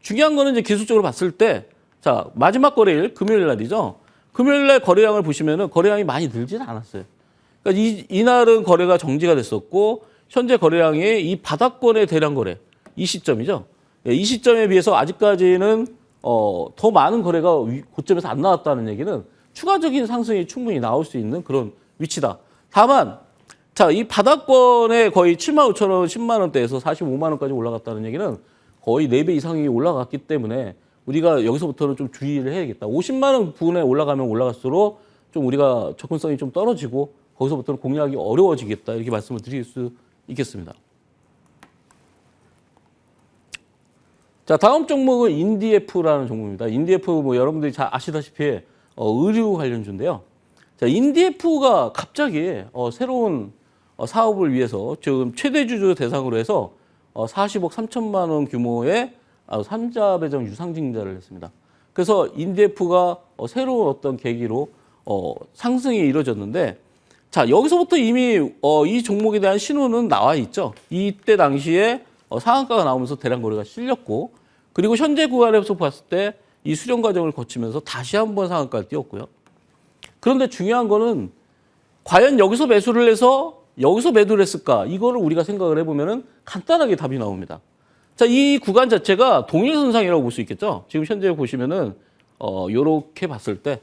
중요한 거는 이제 기술적으로 봤을 때, 자, 마지막 거래일 금요일 날이죠. 금요일 날 거래량을 보시면은 거래량이 많이 늘지는 않았어요. 그러니까 이날은 거래가 정지가 됐었고, 현재 거래량이 이 바닥권의 대량 거래, 이 시점이죠. 이 시점에 비해서 아직까지는 더 많은 거래가 고점에서 안 나왔다는 얘기는 추가적인 상승이 충분히 나올 수 있는 그런 위치다. 다만, 자, 이 바닥권에 거의 75,000원, 10만 원대에서 45만 원까지 올라갔다는 얘기는 거의 4배 이상이 올라갔기 때문에 우리가 여기서부터는 좀 주의를 해야겠다. 50만 원 부근에 올라가면 올라갈수록 좀 우리가 접근성이 좀 떨어지고 거기서부터는 공략이 어려워지겠다. 이렇게 말씀을 드릴 수 있겠습니다. 자, 다음 종목은 인디에프라는 종목입니다. 인디에프 뭐 여러분들이 잘 아시다시피 의류 관련주인데요. 자, 인디에프가 갑자기 새로운 사업을 위해서 지금 최대 주주 대상으로 해서 40억 3천만 원 규모의 삼자 배정 유상증자를 했습니다. 그래서 인디에프가 새로운 어떤 계기로 상승이 이루어졌는데, 자, 여기서부터 이미 이 종목에 대한 신호는 나와 있죠. 이때 당시에 상한가가 나오면서 대량 거래가 실렸고, 그리고 현재 구간에서 봤을 때 이 수렴 과정을 거치면서 다시 한번 상한가를 띄웠고요. 그런데 중요한 거는 과연 여기서 매수를 해서 여기서 매도를 했을까? 이거를 우리가 생각을 해보면은 간단하게 답이 나옵니다. 자, 이 구간 자체가 동일선상이라고 볼 수 있겠죠. 지금 현재 보시면은 요렇게 봤을 때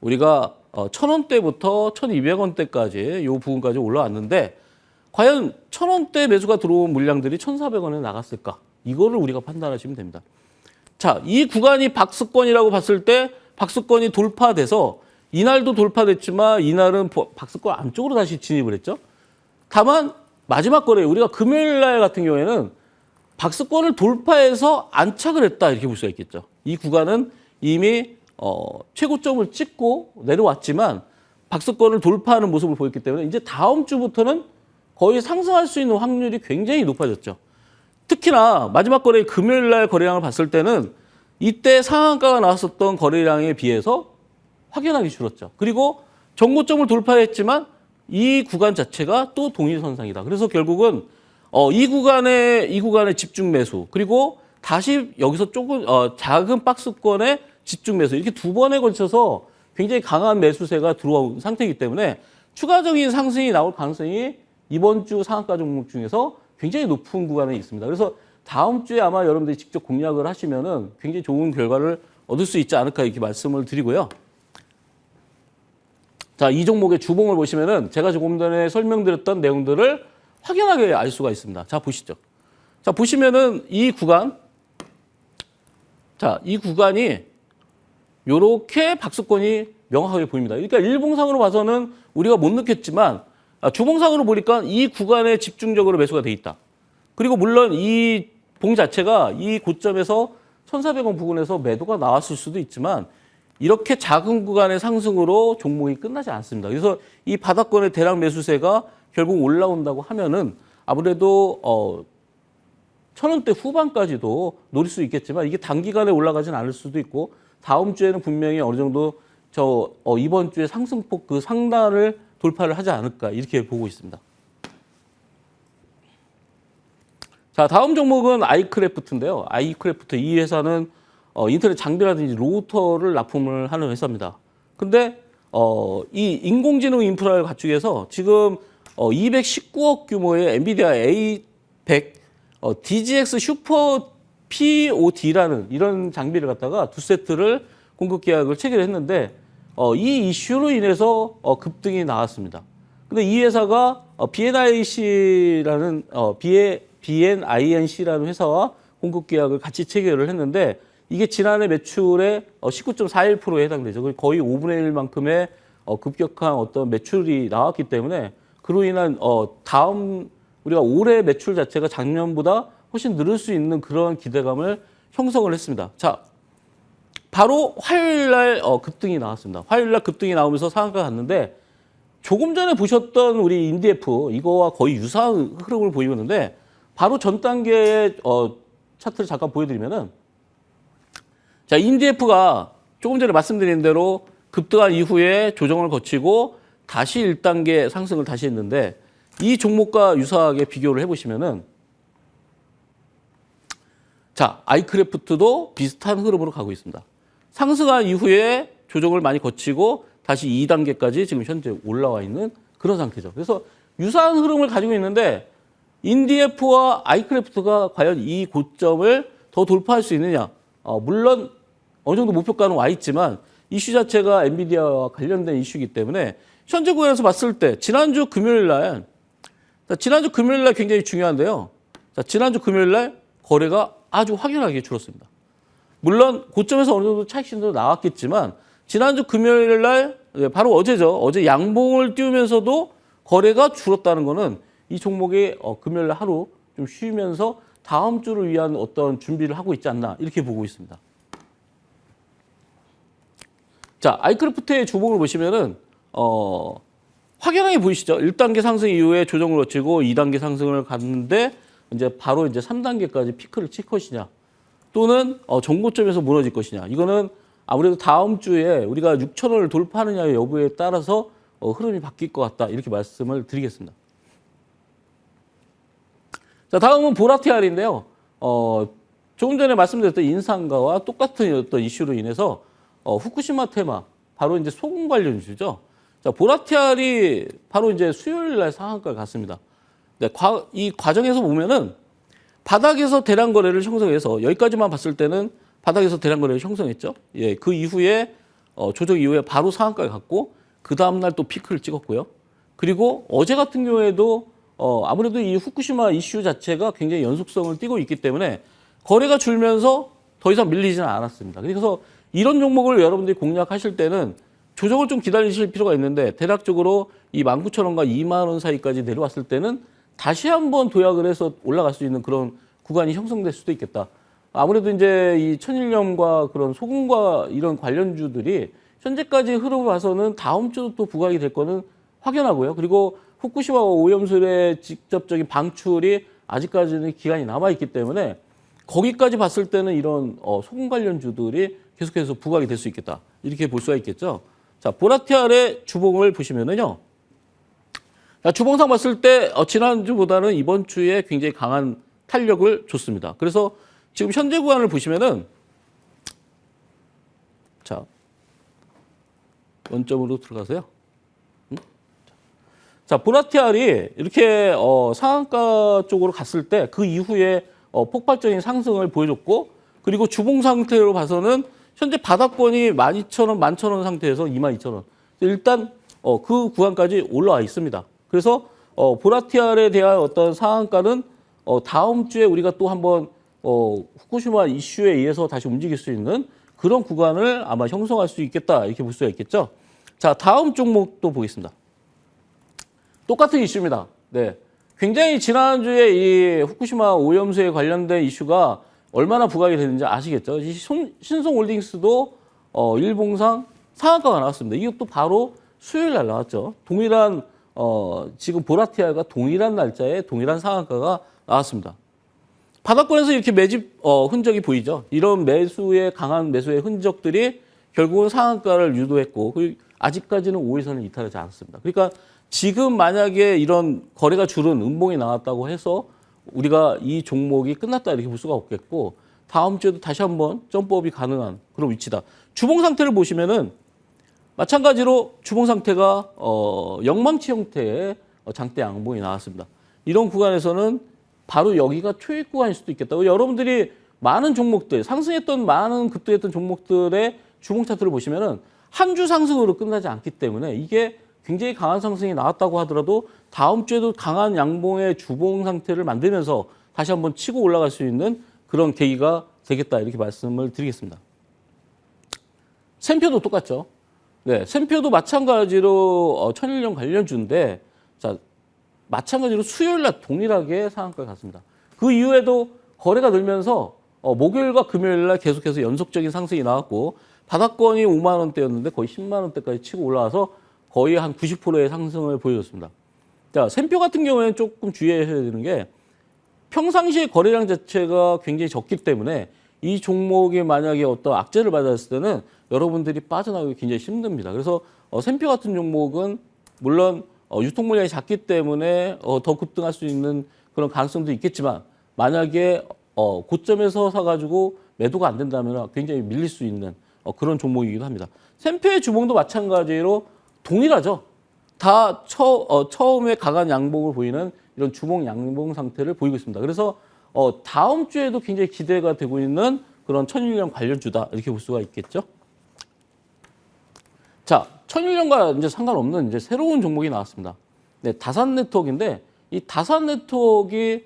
우리가 1,000원대부터 1,200원대까지 요 부분까지 올라왔는데 과연 1,000원대 매수가 들어온 물량들이 1,400원에 나갔을까? 이거를 우리가 판단하시면 됩니다. 자, 이 구간이 박스권이라고 봤을 때 박스권이 돌파돼서 이날도 돌파됐지만 이날은 박스권 안쪽으로 다시 진입을 했죠. 다만 마지막 거래 우리가 금요일 날 같은 경우에는 박스권을 돌파해서 안착을 했다 이렇게 볼 수가 있겠죠. 이 구간은 이미 최고점을 찍고 내려왔지만 박스권을 돌파하는 모습을 보였기 때문에 이제 다음 주부터는 거의 상승할 수 있는 확률이 굉장히 높아졌죠. 특히나 마지막 거래 금요일 날 거래량을 봤을 때는 이때 상한가가 나왔었던 거래량에 비해서 확연하게 줄었죠. 그리고 정고점을 돌파했지만 이 구간 자체가 또 동일선상이다. 그래서 결국은 이 구간의 집중 매수 그리고 다시 여기서 조금 작은 박스권의 집중 매수 이렇게 두 번에 걸쳐서 굉장히 강한 매수세가 들어온 상태이기 때문에 추가적인 상승이 나올 가능성이 이번 주 상한가 종목 중에서 굉장히 높은 구간에 있습니다. 그래서 다음 주에 아마 여러분들이 직접 공략을 하시면은 굉장히 좋은 결과를 얻을 수 있지 않을까 이렇게 말씀을 드리고요. 자, 이 종목의 주봉을 보시면은 제가 조금 전에 설명드렸던 내용들을 확연하게 알 수가 있습니다. 자, 보시죠. 자, 보시면은 이 구간, 자, 이 구간이 요렇게 박스권이 명확하게 보입니다. 그러니까 일봉상으로 봐서는 우리가 못 느꼈지만 주봉상으로 보니까 이 구간에 집중적으로 매수가 돼 있다. 그리고 물론 이 봉 자체가 이 고점에서 1,400원 부근에서 매도가 나왔을 수도 있지만 이렇게 작은 구간의 상승으로 종목이 끝나지 않습니다. 그래서 이 바닥권의 대량 매수세가 결국 올라온다고 하면은 아무래도 1,000원대 후반까지도 노릴 수 있겠지만 이게 단기간에 올라가진 않을 수도 있고 다음 주에는 분명히 어느 정도 이번 주에 상승폭 그 상단을 돌파를 하지 않을까 이렇게 보고 있습니다. 자, 다음 종목은 아이크래프트인데요. 아이크래프트 이 회사는 인터넷 장비라든지 로우터를 납품을 하는 회사입니다. 근데 이 인공지능 인프라를 갖추기 위해서 지금 219억 규모의 엔비디아 A100 DGX 슈퍼 POD라는 이런 장비를 갖다가 두 세트를 공급 계약을 체결했는데 이 이슈로 인해서 급등이 나왔습니다. 근데 이 회사가 BNIC라는 회사와 공급 계약을 같이 체결을 했는데 이게 지난해 매출의 19.41%에 해당되죠. 거의 5분의 1만큼의 급격한 어떤 매출이 나왔기 때문에 그로 인한 다음 우리가 올해 매출 자체가 작년보다 훨씬 늘을 수 있는 그런 기대감을 형성을 했습니다. 자, 바로 화요일 날 급등이 나왔습니다. 화요일 날 급등이 나오면서 상한가 갔는데 조금 전에 보셨던 우리 인디에프 이거와 거의 유사한 흐름을 보이고 있는데 바로 전 단계의 차트를 잠깐 보여드리면은 자, 인디에프가 조금 전에 말씀드린 대로 급등한 이후에 조정을 거치고 다시 1단계 상승을 다시 했는데 이 종목과 유사하게 비교를 해보시면은 자, 아이크래프트도 비슷한 흐름으로 가고 있습니다. 상승한 이후에 조정을 많이 거치고 다시 2단계까지 지금 현재 올라와 있는 그런 상태죠. 그래서 유사한 흐름을 가지고 있는데 인디에프와 아이크래프트가 과연 이 고점을 더 돌파할 수 있느냐. 물론 어느 정도 목표가는 와 있지만 이슈 자체가 엔비디아와 관련된 이슈이기 때문에 현재 구간에서 봤을 때 지난주 금요일 날 굉장히 중요한데요. 자, 지난주 금요일 날 거래가 아주 확연하게 줄었습니다. 물론 고점에서 어느 정도 차익 신호도 나왔겠지만 지난주 금요일 날 바로 어제죠. 어제 양봉을 띄우면서도 거래가 줄었다는 거는 이 종목이 금요일 날 하루 좀 쉬면서 다음 주를 위한 어떤 준비를 하고 있지 않나 이렇게 보고 있습니다. 자, 아이크래프트의 주봉을 보시면은 확연하게 보이시죠? 1단계 상승 이후에 조정을 거치고 2단계 상승을 갔는데 이제 바로 이제 3단계까지 피크를 칠 것이냐 또는 정고점에서 무너질 것이냐. 이거는 아무래도 다음 주에 우리가 6,000원을 돌파하느냐의 여부에 따라서 흐름이 바뀔 것 같다. 이렇게 말씀을 드리겠습니다. 자, 다음은 보라티알인데요. 조금 전에 말씀드렸던 인상가와 똑같은 어떤 이슈로 인해서 후쿠시마 테마, 바로 이제 소금 관련 이슈죠. 자, 보라티알이 바로 이제 수요일 날 상한가를 갔습니다. 네, 이 과정에서 보면은 바닥에서 대량 거래를 형성해서 여기까지만 봤을 때는 바닥에서 대량 거래를 형성했죠. 예, 그 이후에 조정 이후에 바로 상한가를 갔고 그 다음 날 또 피크를 찍었고요. 그리고 어제 같은 경우에도 아무래도 이 후쿠시마 이슈 자체가 굉장히 연속성을 띠고 있기 때문에 거래가 줄면서 더 이상 밀리지는 않았습니다. 그래서 이런 종목을 여러분들이 공략하실 때는 조정을 좀 기다리실 필요가 있는데 대략적으로 이 19,000원과 2만 원 사이까지 내려왔을 때는 다시 한번 도약을 해서 올라갈 수 있는 그런 구간이 형성될 수도 있겠다. 아무래도 이제 이 천일염과 그런 소금과 이런 관련주들이 현재까지 흐름을 봐서는 다음 주도 또 부각이 될 거는 확연하고요. 그리고 후쿠시마 오염수의 직접적인 방출이 아직까지는 기간이 남아있기 때문에 거기까지 봤을 때는 이런 소금 관련주들이 계속해서 부각이 될 수 있겠다. 이렇게 볼 수가 있겠죠. 자, 보라티알의 주봉을 보시면은요. 자, 주봉상 봤을 때 지난주보다는 이번 주에 굉장히 강한 탄력을 줬습니다. 그래서 지금 현재 구간을 보시면은 자, 원점으로 들어가세요. 자, 보라티알이 이렇게 상한가 쪽으로 갔을 때 그 이후에 폭발적인 상승을 보여줬고, 그리고 주봉 상태로 봐서는 현재 바닥권이 12,000원, 11,000원 상태에서 22,000원. 일단 그 구간까지 올라와 있습니다. 그래서 보라티알에 대한 어떤 상한가는 다음 주에 우리가 또 한번 후쿠시마 이슈에 의해서 다시 움직일 수 있는 그런 구간을 아마 형성할 수 있겠다, 이렇게 볼 수가 있겠죠. 자, 다음 종목도 보겠습니다. 똑같은 이슈입니다. 네. 굉장히 지난주에 이 후쿠시마 오염수에 관련된 이슈가 얼마나 부각이 됐는지 아시겠죠? 이 신성홀딩스도 일봉상 상한가가 나왔습니다. 이것도 바로 수요일 날 나왔죠. 동일한 지금 보라티알과 동일한 날짜에 동일한 상한가가 나왔습니다. 바닥권에서 이렇게 매집 흔적이 보이죠. 이런 매수의 강한 매수의 흔적들이 결국은 상한가를 유도했고 아직까지는 5일선을 이탈하지 않았습니다. 그러니까 지금 만약에 이런 거래가 줄은 음봉이 나왔다고 해서 우리가 이 종목이 끝났다 이렇게 볼 수가 없겠고, 다음 주에도 다시 한번 점프업이 가능한 그런 위치다. 주봉 상태를 보시면은 마찬가지로 주봉 상태가 영망치 형태의 장대 양봉이 나왔습니다. 이런 구간에서는 바로 여기가 초입 구간일 수도 있겠다. 여러분들이 많은 종목들, 상승했던 많은 급등했던 종목들의 주봉 차트를 보시면은 한 주 상승으로 끝나지 않기 때문에 이게 굉장히 강한 상승이 나왔다고 하더라도 다음 주에도 강한 양봉의 주봉 상태를 만들면서 다시 한번 치고 올라갈 수 있는 그런 계기가 되겠다, 이렇게 말씀을 드리겠습니다. 샘표도 똑같죠. 네, 샘표도 마찬가지로 천일염 관련주인데, 자, 마찬가지로 수요일 날 동일하게 상한가에 갔습니다. 그 이후에도 거래가 늘면서 목요일과 금요일 날 계속해서 연속적인 상승이 나왔고, 바닥권이 5만 원대였는데 거의 10만 원대까지 치고 올라와서 거의 한 90%의 상승을 보여줬습니다. 자, 샘표 같은 경우에는 조금 주의해야 되는 게 평상시에 거래량 자체가 굉장히 적기 때문에 이 종목이 만약에 어떤 악재를 받았을 때는 여러분들이 빠져나가기 굉장히 힘듭니다. 그래서 샘표 같은 종목은 물론 유통 물량이 작기 때문에 더 급등할 수 있는 그런 가능성도 있겠지만, 만약에 고점에서 사가지고 매도가 안 된다면 굉장히 밀릴 수 있는 그런 종목이기도 합니다. 샘표의 주봉도 마찬가지로 동일하죠. 다 처음에 강한 양봉을 보이는 이런 주봉 양봉 상태를 보이고 있습니다. 그래서 다음 주에도 굉장히 기대가 되고 있는 그런 천일염 관련주다, 이렇게 볼 수가 있겠죠. 자, 천일염과 이제 상관없는 이제 새로운 종목이 나왔습니다. 네, 다산 네트워크인데, 이 다산 네트워크가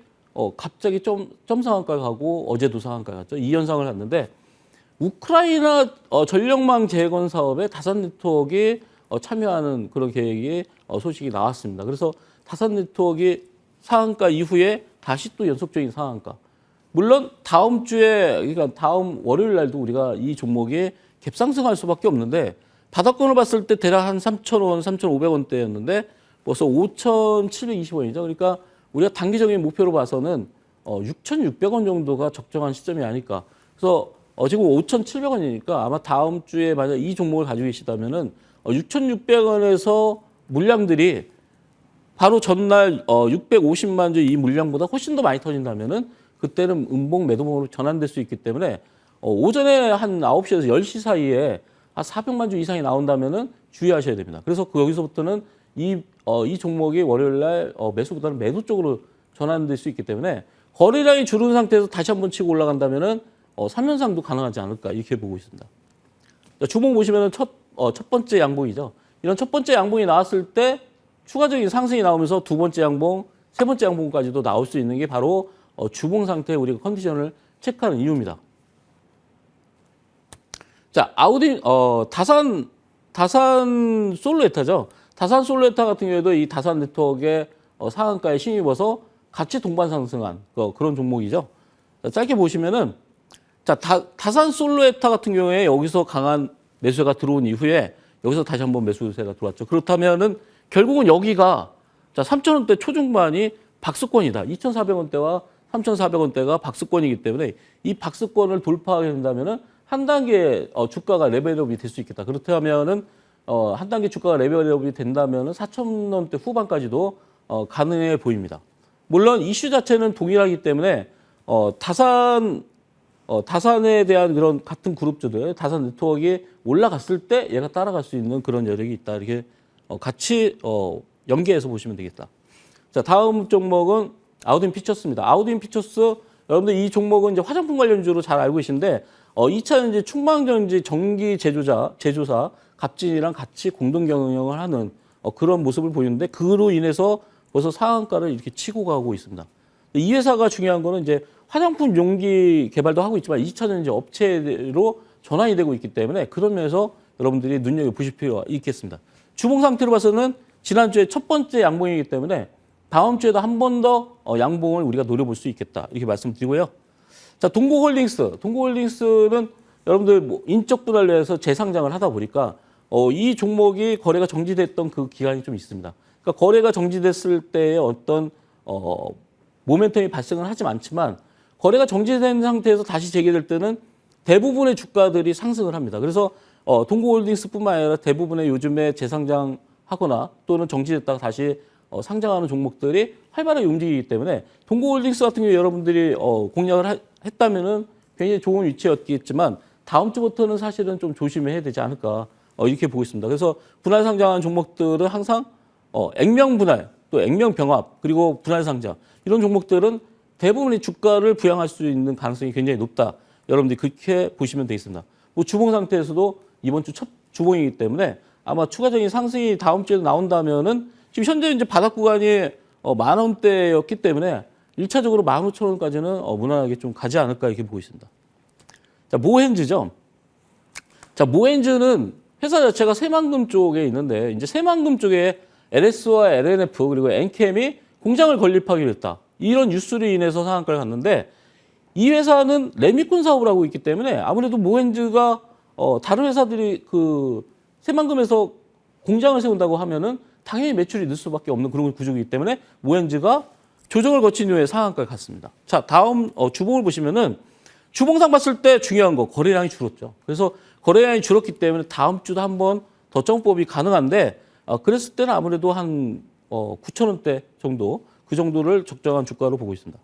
갑자기 점상한가 가고 어제도 상한가 갔죠. 이 현상을 갔는데, 우크라이나 전력망 재건 사업에 다산 네트워크가 참여하는 그런 계획이 소식이 나왔습니다. 그래서 다산 네트워크가 상한가 이후에 다시 또 연속적인 상한가. 물론 다음 주에, 그러니까 다음 월요일 날도 우리가 이 종목이 갭상승할 수밖에 없는데, 바닥권을 봤을 때 대략 한 3,000원, 3,500원대였는데 벌써 5,720원이죠. 그러니까 우리가 단기적인 목표로 봐서는 6,600원 정도가 적정한 시점이 아닐까. 그래서 지금 5,700원이니까 아마 다음 주에 만약 이 종목을 가지고 계시다면은 6,600원에서 물량들이 바로 전날 650만 주 이 물량보다 훨씬 더 많이 터진다면은 그때는 음봉 매도봉으로 전환될 수 있기 때문에 오전에 한 9시에서 10시 사이에 한 400만 주 이상이 나온다면은 주의하셔야 됩니다. 그래서 여기서부터는 이 종목이 월요일 날 매수보다는 매도 쪽으로 전환될 수 있기 때문에 거래량이 줄은 상태에서 다시 한번 치고 올라간다면은 3연상도 가능하지 않을까, 이렇게 보고 있습니다. 주봉 보시면은 첫 번째 양봉이죠. 이런 첫 번째 양봉이 나왔을 때 추가적인 상승이 나오면서 두 번째 양봉, 세 번째 양봉까지도 나올 수 있는 게 바로 주봉 상태의 우리가 컨디션을 체크하는 이유입니다. 자, 다산 솔루에타죠. 다산 솔루에타 같은 경우에도 이 다산 네트워크의 상한가에 힘입어서 같이 동반 상승한 그런 종목이죠. 자, 짧게 보시면은 자, 다산 솔로에타 같은 경우에 여기서 강한 매수세가 들어온 이후에 여기서 다시 한번 매수세가 들어왔죠. 그렇다면은 결국은 여기가 자, 3,000원대 초중반이 박스권이다. 2,400원대와 3,400원대가 박스권이기 때문에 이 박스권을 돌파하게 된다면은 한 단계 주가가 레벨업이 될 수 있겠다. 그렇다면은 한 단계 주가가 레벨업이 된다면은 4,000원대 후반까지도 가능해 보입니다. 물론 이슈 자체는 동일하기 때문에 다산에 대한 그런 같은 그룹주들, 다산 네트워크가 올라갔을 때 얘가 따라갈 수 있는 그런 여력이 있다. 이렇게 같이 연계해서 보시면 되겠다. 자, 다음 종목은 아우딘 피처스입니다. 아우딘 피처스, 여러분들 이 종목은 이제 화장품 관련주로 잘 알고 계신데 2차 이제 충망전지 전기 제조사 갑진이랑 같이 공동 경영을 하는 그런 모습을 보이는데 그로 인해서 벌써 상한가를 이렇게 치고 가고 있습니다. 이 회사가 중요한 거는 이제 화장품 용기 개발도 하고 있지만 2차 전지 업체로 전환이 되고 있기 때문에 그런 면에서 여러분들이 눈여겨보실 필요가 있겠습니다. 주봉 상태로 봐서는 지난주에 첫 번째 양봉이기 때문에 다음 주에도 한 번 더 양봉을 우리가 노려볼 수 있겠다. 이렇게 말씀드리고요. 자, 동고홀딩스는 여러분들 뭐 인적 분할로 해서 재상장을 하다 보니까 이 종목이 거래가 정지됐던 그 기간이 좀 있습니다. 그러니까 거래가 정지됐을 때의 어떤 모멘텀이 발생을 하지 않지만 거래가 정지된 상태에서 다시 재개될 때는 대부분의 주가들이 상승을 합니다. 그래서 동고홀딩스뿐만 아니라 대부분의 요즘에 재상장하거나 또는 정지됐다가 다시 상장하는 종목들이 활발하게 움직이기 때문에 동고홀딩스 같은 경우에 여러분들이 공략을 했다면은 굉장히 좋은 위치였겠지만 다음 주부터는 사실은 좀 조심해야 되지 않을까 이렇게 보고 있습니다. 그래서 분할 상장한 종목들은 항상 액면 분할 또 액면 병합 그리고 분할 상장 이런 종목들은 대부분의 주가를 부양할 수 있는 가능성이 굉장히 높다. 여러분들이 그렇게 보시면 되겠습니다. 뭐 주봉 상태에서도 이번 주 첫 주봉이기 때문에 아마 추가적인 상승이 다음 주에도 나온다면은 지금 현재 이제 바닥 구간이 10,000원대였기 때문에 1차적으로 15,000원까지는 무난하게 좀 가지 않을까 이렇게 보고 있습니다. 자, 모헨즈죠. 자, 모헨즈는 회사 자체가 새만금 쪽에 있는데 이제 새만금 쪽에 LS와 LNF 그리고 엔캠이 공장을 건립하기로 했다. 이런 뉴스로 인해서 상한가를 갔는데 이 회사는 레미콘 사업을 하고 있기 때문에 아무래도 모헨즈가 다른 회사들이 그 새만금에서 공장을 세운다고 하면은 당연히 매출이 늘 수밖에 없는 그런 구조이기 때문에 모헨즈가 조정을 거친 후에 상한가를 갔습니다. 자, 다음 주봉을 보시면은 주봉상 봤을 때 중요한 거 거래량이 줄었죠. 그래서 거래량이 줄었기 때문에 다음 주도 한번 더 점법이 가능한데 그랬을 때는 아무래도 한 9,000원대 정도 그 정도를 적정한 주가로 보고 있습니다.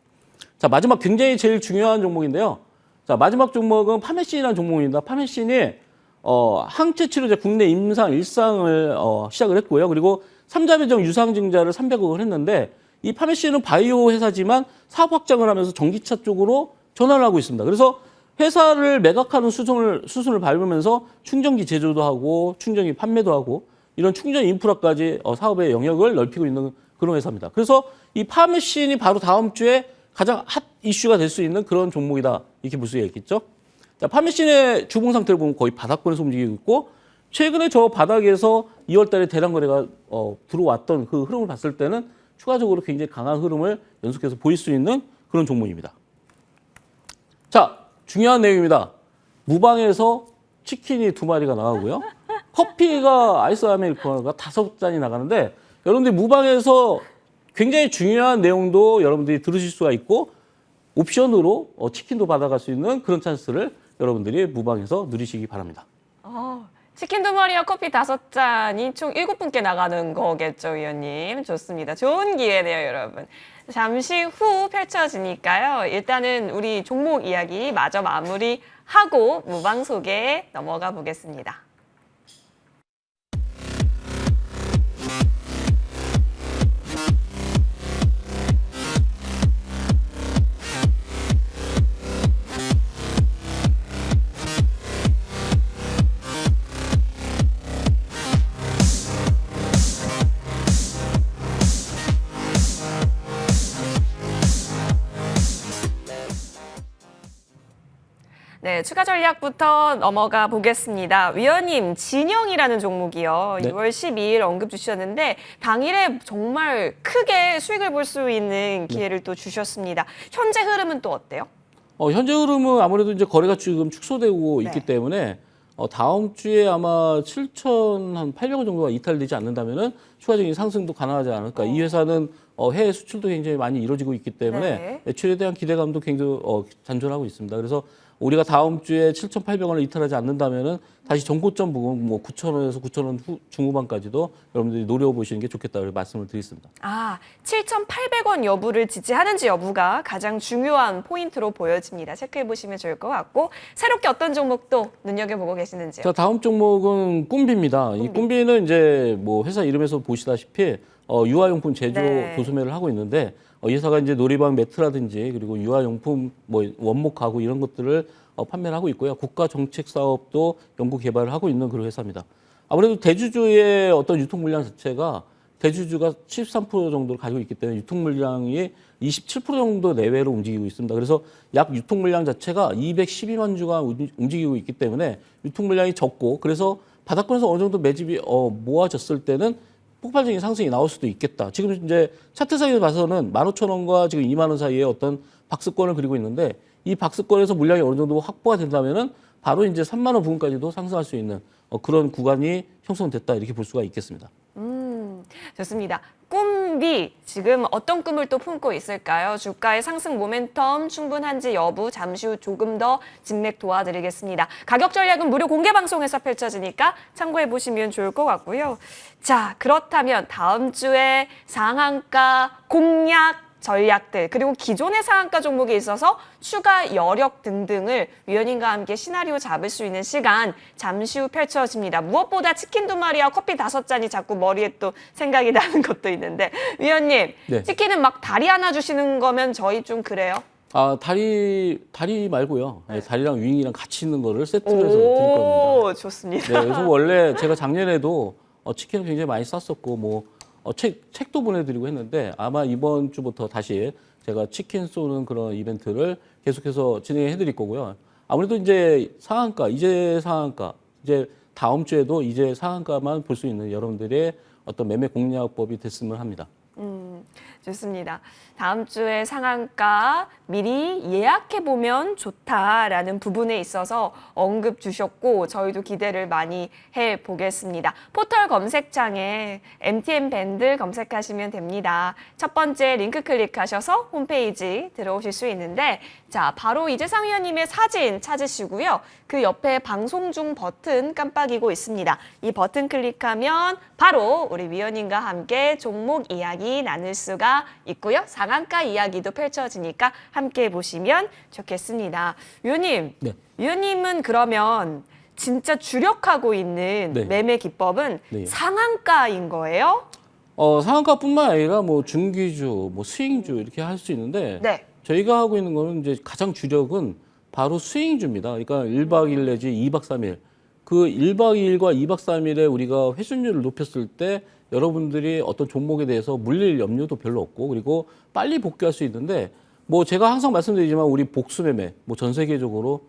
자, 마지막 굉장히 제일 중요한 종목인데요. 자, 마지막 종목은 파메신이라는 종목입니다. 파메신이 항체 치료제 국내 임상 일상을 시작을 했고요. 그리고 3자 배정 유상증자를 300억을 했는데 이 파메신은 바이오 회사지만 사업 확장을 하면서 전기차 쪽으로 전환을 하고 있습니다. 그래서 회사를 매각하는 수순을 밟으면서 충전기 제조도 하고 충전기 판매도 하고 이런 충전 인프라까지 사업의 영역을 넓히고 있는 그런 회사입니다. 그래서 이 파메신이 바로 다음 주에 가장 핫 이슈가 될 수 있는 그런 종목이다. 이렇게 볼 수가 있겠죠. 자, 파메신의 주봉 상태를 보면 거의 바닥권에서 움직이고 있고 최근에 저 바닥에서 2월 달에 대량 거래가 들어왔던 그 흐름을 봤을 때는 추가적으로 굉장히 강한 흐름을 연속해서 보일 수 있는 그런 종목입니다. 자, 중요한 내용입니다. 무방에서 치킨이 2마리가 나가고요. 커피가 아이스 아메리카노가 5잔이 나가는데 여러분들이 무방에서 굉장히 중요한 내용도 여러분들이 들으실 수가 있고 옵션으로 치킨도 받아갈 수 있는 그런 찬스를 여러분들이 무방에서 누리시기 바랍니다. 치킨 2마리와 커피 5잔이 총 7분께 나가는 거겠죠, 위원님. 좋습니다. 좋은 기회네요, 여러분. 잠시 후 펼쳐지니까요. 일단은 우리 종목 이야기 마저 마무리하고 무방 소개에 넘어가 보겠습니다. 네, 추가 전략부터 넘어가 보겠습니다. 위원님, 진영이라는 종목이요. 네. 6월 12일 언급 주셨는데 당일에 정말 크게 수익을 볼 수 있는 기회를 또 주셨습니다. 현재 흐름은 또 어때요? 현재 흐름은 아무래도 이제 거래가 지금 축소되고 네. 있기 때문에 다음 주에 아마 7,800원 정도가 이탈되지 않는다면은 추가적인 상승도 가능하지 않을까. 이 회사는 해외 수출도 굉장히 많이 이루어지고 있기 때문에 네. 매출에 대한 기대감도 굉장히 잔존하고 있습니다. 그래서 우리가 다음 주에 7,800원을 이탈하지 않는다면은 다시 전고점 부분 뭐 9,000원에서 9,000원 중후반까지도 여러분들이 노려보시는 게 좋겠다 고 말씀을 드리겠습니다. 7,800원 여부를 지지하는지 여부가 가장 중요한 포인트로 보여집니다. 체크해 보시면 좋을 것 같고 새롭게 어떤 종목도 눈여겨보고 계시는지요? 자, 다음 종목은 꿈비입니다. 이 꿈비는 이제 뭐 회사 이름에서 보시다시피 유아용품 제조 네. 도소매를 하고 있는데 이 회사가 이제 놀이방 매트라든지 그리고 유아용품 뭐 원목 가구 이런 것들을 판매를 하고 있고요. 국가 정책 사업도 연구 개발을 하고 있는 그런 회사입니다. 아무래도 대주주의 어떤 유통 물량 자체가 대주주가 73% 정도를 가지고 있기 때문에 유통 물량이 27% 정도 내외로 움직이고 있습니다. 그래서 약 유통 물량 자체가 212만 주가 움직이고 있기 때문에 유통 물량이 적고 그래서 바닥권에서 어느 정도 매집이 모아졌을 때는 폭발적인 상승이 나올 수도 있겠다. 지금 이제 차트상에서 봐서는 15,000원과 지금 2만 원 사이에 어떤 박스권을 그리고 있는데 이 박스권에서 물량이 어느 정도 확보가 된다면은 바로 이제 3만 원 부분까지도 상승할 수 있는 그런 구간이 형성됐다 이렇게 볼 수가 있겠습니다. 좋습니다. 꿈비 지금 어떤 꿈을 또 품고 있을까요? 주가의 상승 모멘텀 충분한지 여부 잠시 후 조금 더 진맥 도와드리겠습니다. 가격 전략은 무료 공개 방송에서 펼쳐지니까 참고해 보시면 좋을 것 같고요. 자, 그렇다면 다음 주에 상한가 공략 전략들 그리고 기존의 상한가 종목에 있어서 추가 여력 등등을 위원님과 함께 시나리오 잡을 수 있는 시간 잠시 후 펼쳐집니다. 무엇보다 치킨 2마리와 커피 5잔이 자꾸 머리에 또 생각이 나는 것도 있는데 위원님 네. 치킨은 막 다리 하나 주시는 거면 저희 좀 그래요? 다리 말고요. 네, 다리랑 윙이랑 같이 있는 거를 세트로 해서 드릴 겁니다. 오, 좋습니다. 네, 그래서 원래 제가 작년에도 치킨을 굉장히 많이 쌌었고 뭐 책도 보내드리고 했는데 아마 이번 주부터 다시 제가 치킨 쏘는 그런 이벤트를 계속해서 진행해드릴 거고요. 아무래도 이제 이제 다음 주에도 이제 상한가만 볼 수 있는 여러분들의 어떤 매매 공략법이 됐으면 합니다. 좋습니다. 다음 주에 상한가 미리 예약해보면 좋다라는 부분에 있어서 언급 주셨고 저희도 기대를 많이 해보겠습니다. 포털 검색창에 MTN 밴드 검색하시면 됩니다. 첫 번째 링크 클릭하셔서 홈페이지 들어오실 수 있는데 자, 바로 이재상 위원님의 사진 찾으시고요. 그 옆에 방송 중 버튼 깜빡이고 있습니다. 이 버튼 클릭하면 바로 우리 위원님과 함께 종목 이야기 나눌 수가 있고요. 상한가 이야기도 펼쳐지니까 함께 보시면 좋겠습니다. 위원님, 네. 위원님은 그러면 진짜 주력하고 있는 네. 매매 기법은 네. 상한가인 거예요? 상한가뿐만 아니라 뭐 중기주, 뭐 스윙주 이렇게 할 수 있는데 네. 저희가 하고 있는 거는 이제 가장 주력은 바로 스윙주입니다. 그러니까 1박 2일 내지 2박 3일. 그 1박 2일과 2박 3일에 우리가 회순율을 높였을 때 여러분들이 어떤 종목에 대해서 물릴 염려도 별로 없고 그리고 빨리 복귀할 수 있는데 뭐 제가 항상 말씀드리지만 우리 복수매매 뭐 전 세계적으로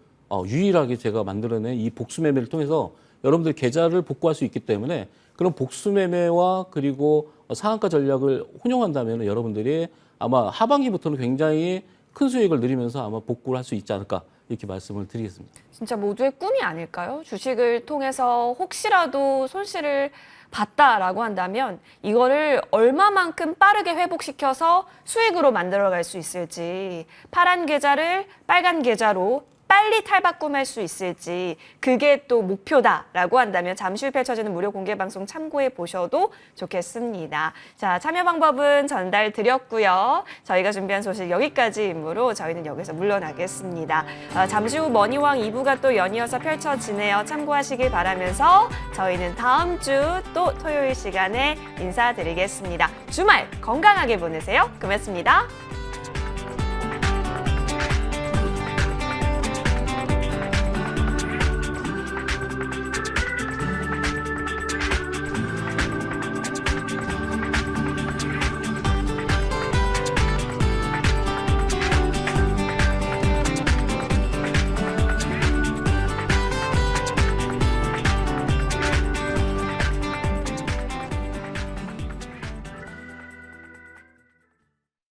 유일하게 제가 만들어낸 이 복수매매를 통해서 여러분들 계좌를 복구할 수 있기 때문에 그런 복수매매와 그리고 상한가 전략을 혼용한다면 여러분들이 아마 하반기부터는 굉장히 큰 수익을 누리면서 아마 복구를 할 수 있지 않을까 이렇게 말씀을 드리겠습니다. 진짜 모두의 꿈이 아닐까요? 주식을 통해서 혹시라도 손실을 봤다라고 한다면 이거를 얼마만큼 빠르게 회복시켜서 수익으로 만들어갈 수 있을지 파란 계좌를 빨간 계좌로 빨리 탈바꿈할 수 있을지 그게 또 목표다라고 한다면 잠시 후 펼쳐지는 무료 공개 방송 참고해 보셔도 좋겠습니다. 자, 참여 방법은 전달드렸고요. 저희가 준비한 소식 여기까지이므로 저희는 여기서 물러나겠습니다. 잠시 후 머니왕 2부가 또 연이어서 펼쳐지네요. 참고하시길 바라면서 저희는 다음 주 또 토요일 시간에 인사드리겠습니다. 주말 건강하게 보내세요. 고맙습니다.